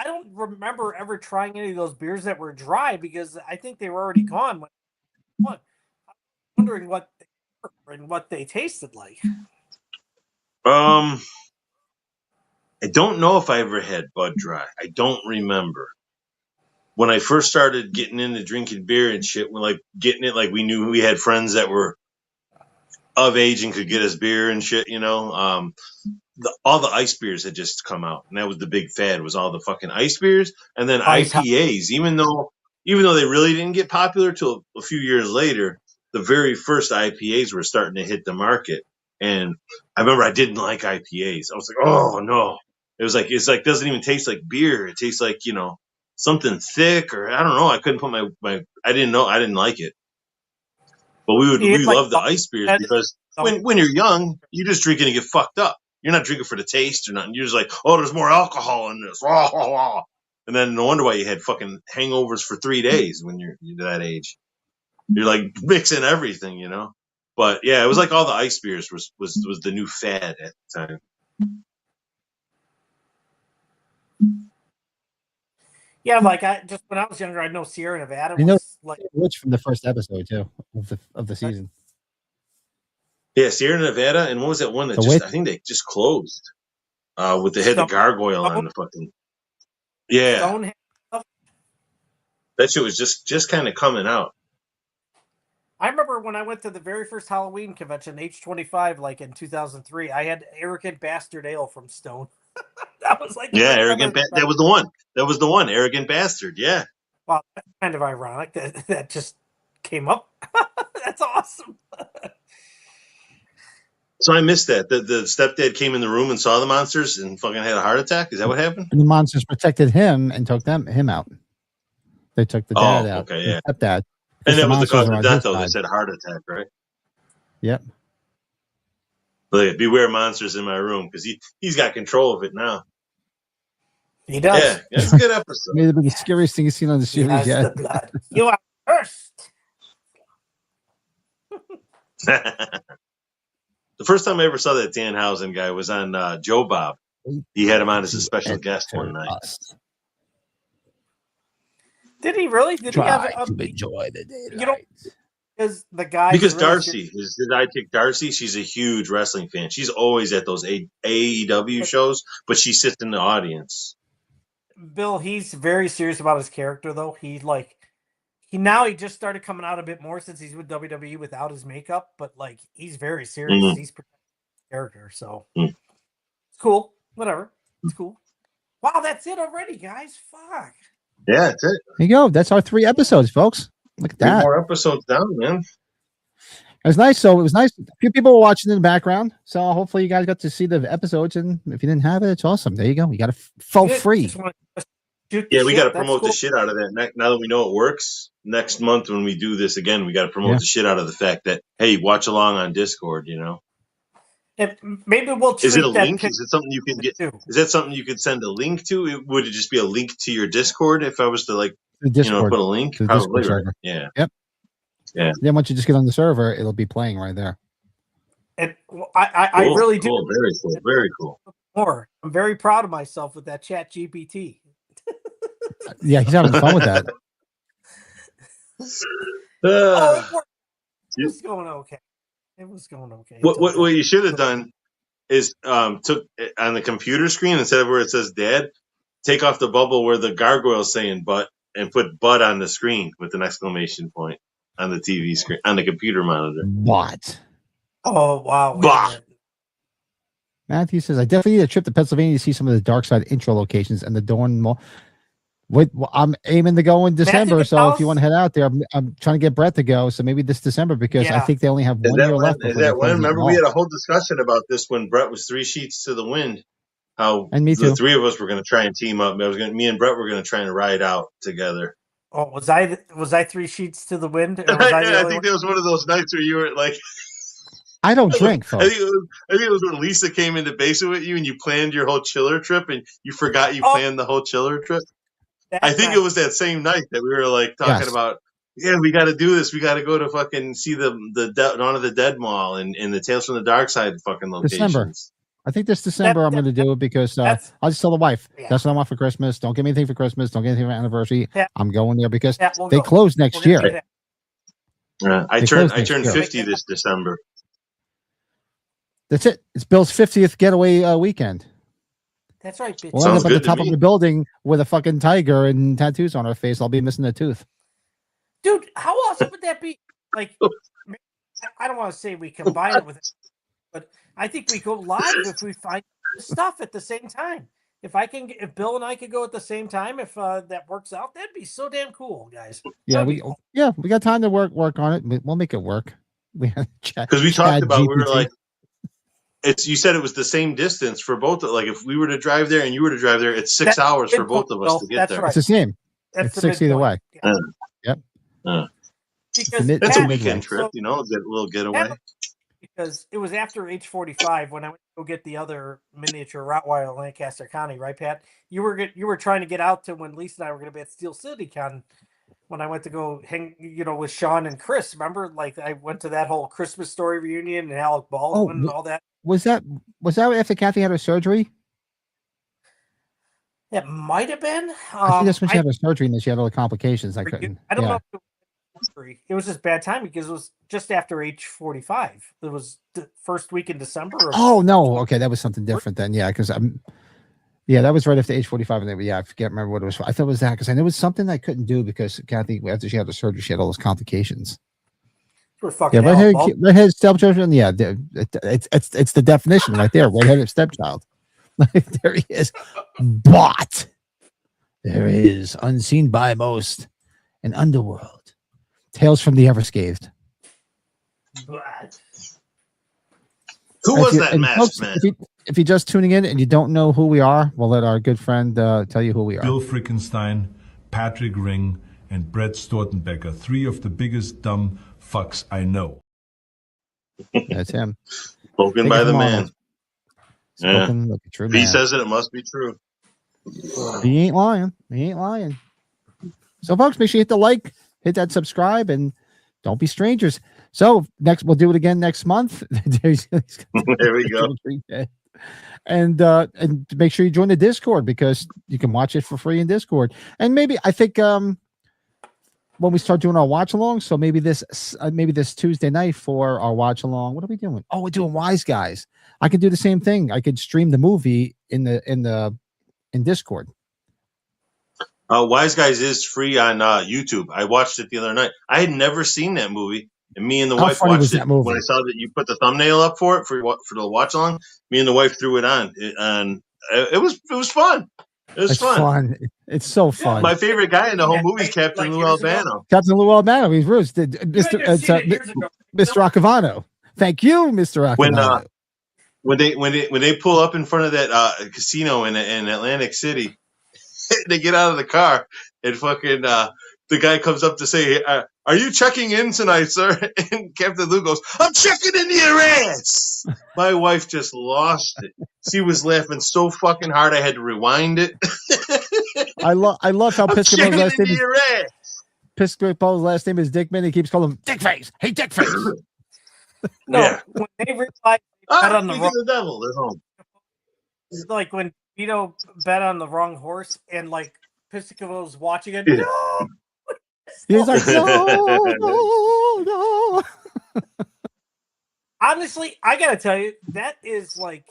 don't remember ever trying any of those beers that were dry because I think they were already gone. I'm wondering what they were and what they tasted like. I don't know if I ever had Bud Dry. I don't remember. When I first started getting into drinking beer and shit, we knew we had friends that were of age and could get us beer and shit, all the ice beers had just come out, and that was the big fad, was all the fucking ice beers, and then IPAs. Even though they really didn't get popular till a few years later, the very first IPAs were starting to hit the market, and I remember I didn't like IPAs. I was like, oh no, it's like doesn't even taste like beer. It tastes like something thick, or I don't know. I couldn't put I didn't like it. But we love the ice beers because when you're young, you're just drinking to get fucked up. You're not drinking for the taste or nothing. You're just like, oh, there's more alcohol in this. And then no wonder why you had fucking hangovers for 3 days when you're that age. You're like mixing everything, But yeah, it was like all the ice beers was the new fad at the time. Yeah, like when I was younger, I know Sierra Nevada was like Rich from the first episode too of the season. Yeah, Sierra Nevada, and what was that one that I think they just closed? With the gargoyle on the fucking. Yeah. That shit was just kind of coming out. I remember when I went to the very first Halloween convention, H25, like in 2003, I had Arrogant Bastard Ale from Stone. That was like that was the one. That was the one, Arrogant Bastard. Yeah. Wow, that's kind of ironic that just came up. That's awesome. So I missed that. The stepdad came in the room and saw the monsters and fucking had a heart attack. Is that what happened? And the monsters protected him and took him out. They took the dad out. Okay, yeah. The stepdad. And that was the cause of death, though. They said heart attack, right? Yep. But beware monsters in my room, because he's got control of it now. He does. Yeah, that's a good episode. Maybe the scariest thing you've seen on the series yet. The blood. You are first. The first time I ever saw that Danhausen guy was on Joe Bob. He had him on as a special guest one night. Did he really? Did Try he have to enjoy the daylight? Because Darcy, his sidekick Darcy, she's a huge wrestling fan. She's always at those AEW shows, but she sits in the audience. Bill, he's very serious about his character, though. He just started coming out a bit more since he's with WWE without his makeup, but like he's very serious. Mm-hmm. He's protecting his character, so it's cool. Whatever, it's cool. Wow, that's it already, guys. Fuck. Yeah, that's it. There you go. That's our 3 episodes, folks. Look at that. 3 more episodes down, man. It was nice. So it was nice. A few people were watching in the background. So hopefully you guys got to see the episodes. And if you didn't have it, it's awesome. There you go. You got it for free. Yeah, we got to promote the shit out of that. Now that we know it works, next month when we do this again, we got to promote the shit out of the fact that, hey, watch along on Discord, And maybe we'll. Is it a link? Is it something you can get? Is that something you could send a link to? Would it just be a link to your Discord if I was to put a link? Probably, right? Yeah. Yep. Yeah. Then once you just get on the server, it'll be playing right there. And I really do. Cool. Very cool. Very cool. More. I'm very proud of myself with that Chat GPT. Yeah, he's having fun with that. It was going okay. It was going okay. What you should have done is took on the computer screen, instead of where it says dad, take off the bubble where the gargoyle's saying butt and put butt on the screen with an exclamation point on the TV screen, on the computer monitor. What? Oh, wow. Matthew says, I definitely need a trip to Pennsylvania to see some of the Darkside intro locations and the Dorn Mall. I'm aiming to go in December, Magic so if you House? want to head out there, I'm trying to get Brett to go. So maybe this December because I Yeah. think they only have Is 1 that year when? left. Is before they that when? close that Remember, we mall. had a whole discussion about this when Brett was 3 sheets to the wind. How And me the too. 3 of us were going to try and team up. Me and Brett were going to try and ride out together. Oh, was I 3 sheets to the wind, or was I the I only think one? there was one of those nights where you were like, I don't drink, I folks. think it was when Lisa came into basement with you and you planned your whole chiller trip and you forgot you Oh. planned the whole chiller trip. That I think night. it was that same night that we were like talking Yes. about. Yeah, we got to do this. We got to go to fucking see the Dawn of the Dead Mall and the Tales from the Darkside fucking December. locations. I think this December I'm going to do it because I'll just tell the wife Yeah. that's what I want for Christmas. Don't give me anything for Christmas. Don't get anything for anniversary. Yeah. I'm going there because We'll they go. close next We're gonna year. do that. I They turned close next 50 year. this December. That's it. It's Bill's 50th getaway weekend. That's right, bitch. We'll end Sounds up at the good to top of me. a building with a fucking tiger and tattoos on our face. I'll be missing a tooth. Dude, how awesome would that be? Like, I don't want to say we combine it with it, but I think we go live if we find stuff at the same time. If Bill and I could go at the same time, if that works out, that'd be so damn cool, guys. Yeah, That'd we be cool. got time to work on it. We'll make it work. We have Because we talked about, we were GPT. like, you said it was the same distance for both. Like if we were to drive there and you were to drive there, it's 6 hours for both of us to get there. It's the same. That's It's the 6 either way. midpoint. Yep. Because It's a Pat- weekend trip, you know, a little getaway. Because it was after H45 when I went to go get the other miniature Rottweiler in Lancaster County, right, Pat? You were trying to get out to when Lisa and I were going to be at Steel City Con when I went to go hang, with Sean and Chris. Remember, like I went to that whole Christmas story reunion and Alec Baldwin and all that. Was that after Kathy had her surgery? It might have been. I think that's when she had her surgery and then she had all the complications. I couldn't. I don't know. If it was just bad timing because it was just after H45. It was the first week in December. Oh no! Okay, that was something different then. Yeah, because that was right after H45, and I can't remember what it was. I thought it was that because I knew it was something I couldn't do because Kathy, after she had the surgery, she had all those complications. Redheaded stepchildren. Yeah, it's the definition right there. Redheaded stepchild. Like there he is, but there is unseen by most an underworld. Tales from the Everscathed. Who was that masked man? If you're just tuning in and you don't know who we are, we'll let our good friend tell you who we are. Bill Frickenstein, Patrick Ring, and Brett Stortenbecker, 3 of the biggest dumb fucks I know. That's him. Spoken by the man. Spoken like a true If he man. says it must be true. He ain't lying. He ain't lying. So, folks, make sure you hit the like, hit that subscribe, and don't be strangers. So, we'll do it again next month. There we go. And make sure you join the Discord because you can watch it for free in Discord. And maybe I think when we start doing our watch along, so maybe this Tuesday night for our watch along, what are we doing? Oh, we're doing Wise Guys. I could do the same thing. I could stream the movie in Discord. Wise Guys is free on YouTube. I watched it the other night. I had never seen that movie, and me and the wife watched it when I saw that you put the thumbnail up for it for the watch along. Me and the wife threw it on, and it was fun. It's fun. It's so fun. My favorite guy in the whole movie is Captain Lou Albano. Captain Lou Albano. He's Bruce. Mr. Roccavano. Thank you, Mr. Roccavano. When they pull up in front of that casino in Atlantic City, they get out of the car and fucking the guy comes up to say, "Are you checking in tonight, sir?" And Captain Lou goes, "I'm checking into your ass." My wife just lost it. She was laughing so fucking hard I had to rewind it. I love how Piscopo's last name is Dickman. He keeps calling him Dickface. Hey, Dickface. No, when they realized bet on the wrong the devil, they're home. Like when Vito bet on the wrong horse and like Piscopo's watching it. No. He's like, no. Honestly, I gotta tell you, that is like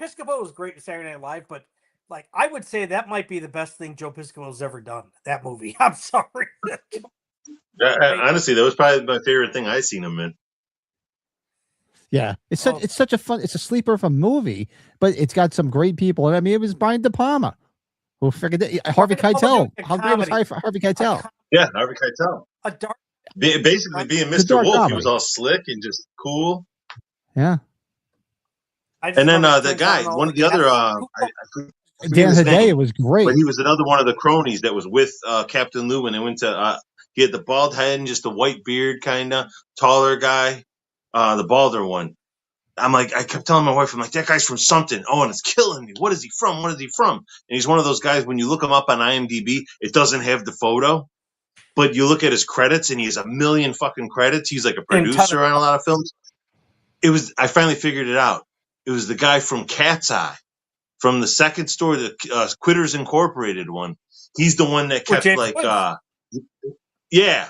Piscopo was great in Saturday Night Live, but like I would say that might be the best thing Joe Piscopo's ever done. That movie. I'm sorry. Honestly, that was probably my favorite thing I seen him in. Yeah, it's such a fun. It's a sleeper of a movie, but it's got some great people. And I mean, it was Brian De Palma Who figured Harvey Keitel? How great was Harvey Keitel? Yeah, Harvey Keitel. A dark. Basically, being Mr. Wolf, he was all slick and just cool. Yeah. And then the guy, one of the other, Dan Hedaya was great. But he was another one of the cronies that was with Captain Lou when they went to. He had the bald head and just a white beard, kind of taller guy, the balder one. I'm like, I kept telling my wife, I'm like, that guy's from something. Oh, and it's killing me. What is he from? What is he from? And he's one of those guys, when you look him up on IMDb, it doesn't have the photo, but you look at his credits and he has a million fucking credits. He's like a producer on a lot of films. I finally figured it out. It was the guy from Cat's Eye, from the second store, the Quitters Incorporated one. He's the one that kept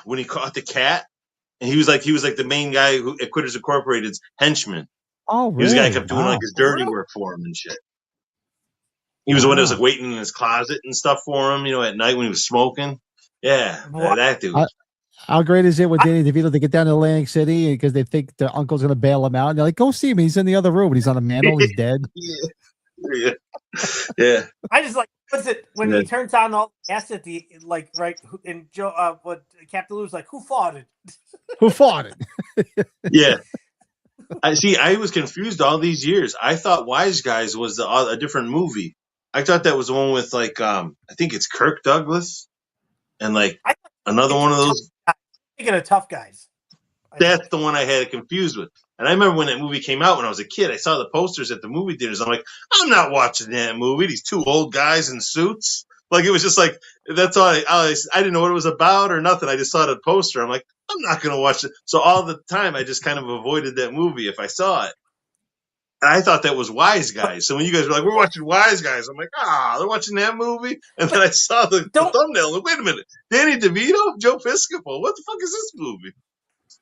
when he caught the cat. And he was like the main guy at Quitters Incorporated's henchman. Oh, really? He was the guy who kept doing like his dirty work for him and shit. He was the one that was like waiting in his closet and stuff for him, at night when he was smoking. Yeah, that dude. How great is it with Danny DeVito to get down to Atlantic City because they think their uncle's going to bail him out? And they're like, go see him. He's in the other room. And he's on a mantle. He's dead. Yeah. I just like, what's it when he turns on all the gas at the right? And Joe, what Captain Lou's like, who fought it? Who fought it? Yeah. I was confused all these years. I thought Wise Guys was a different movie. I thought that was the one with I think it's Kirk Douglas and another one of those. Thinking of Tough Guys. That's the one I had it confused with. And I remember when that movie came out when I was a kid, I saw the posters at the movie theaters. I'm like, I'm not watching that movie. These two old guys in suits. Like, it was just like, that's all I didn't know what it was about or nothing. I just saw the poster. I'm like, I'm not going to watch it. So all the time, I just kind of avoided that movie if I saw it. And I thought that was Wise Guys. So when you guys were like, we're watching Wise Guys, I'm like, they're watching that movie? And then I saw the thumbnail. Like, wait a minute. Danny DeVito? Joe Piscopo? What the fuck is this movie?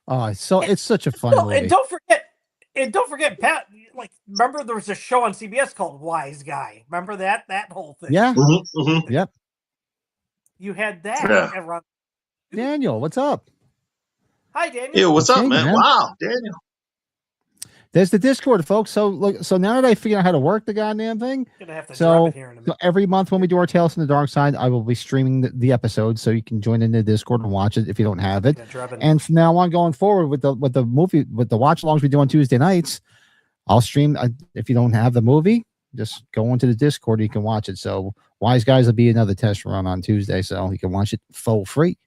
Oh, it's such a fun movie. And don't forget, Pat. Remember there was a show on CBS called Wise Guy. Remember that whole thing? Yeah. Mm-hmm, mm-hmm. Yep. You had that. Yeah. Daniel, what's up? Hi, Daniel. Yeah, what's up, man? Wow, Daniel. There's the Discord, folks. So now that I figured out how to work the goddamn thing, so every month when we do our Tales from the Dark Side, I will be streaming the episode, so you can join in the Discord and watch it if you don't have it. And from now on, going forward with the watch alongs we do on Tuesday nights, I'll stream. If you don't have the movie, just go into the Discord. You can watch it. So Wise Guys will be another test run on Tuesday, so you can watch it for free.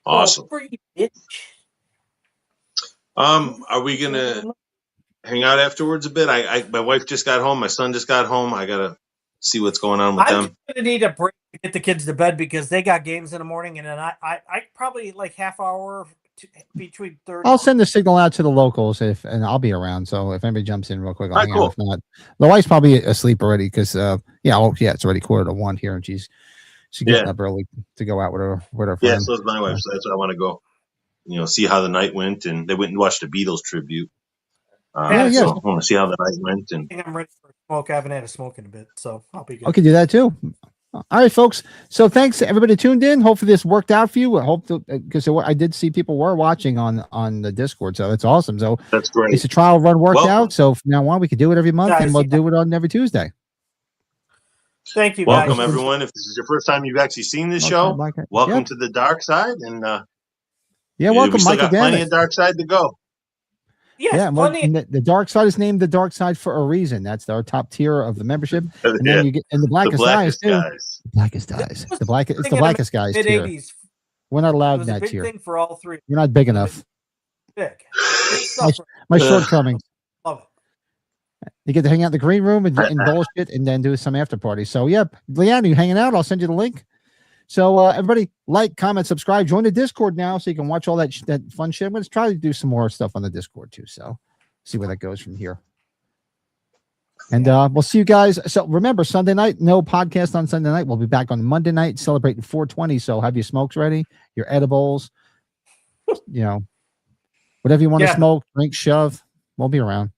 Awesome. Are we gonna hang out afterwards a bit? My wife just got home. My son just got home. I gotta see what's going on with them. I'm gonna need a break to get the kids to bed because they got games in the morning, and then I probably half hour between 30. I'll send the signal out to the locals and I'll be around. So if anybody jumps in real quick, I'll hang out. If not, the wife's probably asleep already because it's already 1:45 here, and she's getting up early to go out with her friend. Yeah, so is my wife. So that's why I want to go. See how the night went, and they went and watched the Beatles tribute. So I want to see how the night went. And I think I'm ready for a smoke. I haven't had a smoke in a bit, so I'll be good. I can do that too. All right, folks. So thanks to everybody tuned in. Hopefully this worked out for you. I hope because I did see people were watching on the Discord, so that's awesome. So that's great. It's a trial run worked out. So from now on, we can do it every month, and we'll do it on every Tuesday. Thank you. Welcome, guys. everyone. If this is your first time you've actually seen this show, welcome to the Dark Side, and welcome, we still Michael. got plenty of Dark Side to go. Yes, the Dark Side is named the Dark Side for a reason. That's our top tier of the membership. And then you get the Blackest Eyes too. The Blackest Eyes. It's the Blackest Guys tier. We're not allowed in that tier. Thing for all three. You're not big enough. Big. My shortcomings. Love it. You get to hang out in the green room and bullshit, and then do some after party. So Leanne, you hanging out? I'll send you the link. So everybody, like, comment, subscribe, join the Discord now, so you can watch all that fun shit. Let's try to do some more stuff on the Discord too. So see where that goes from here. And we'll see you guys. So remember, Sunday night, no podcast on Sunday night. We'll be back on Monday night celebrating 420. So have your smokes ready, your edibles, whatever you want to smoke, drink, shove. We'll be around,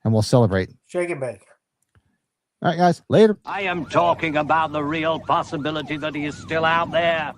and we'll celebrate. Shake and bake. All right, guys. Later. I am talking about the real possibility that he is still out there.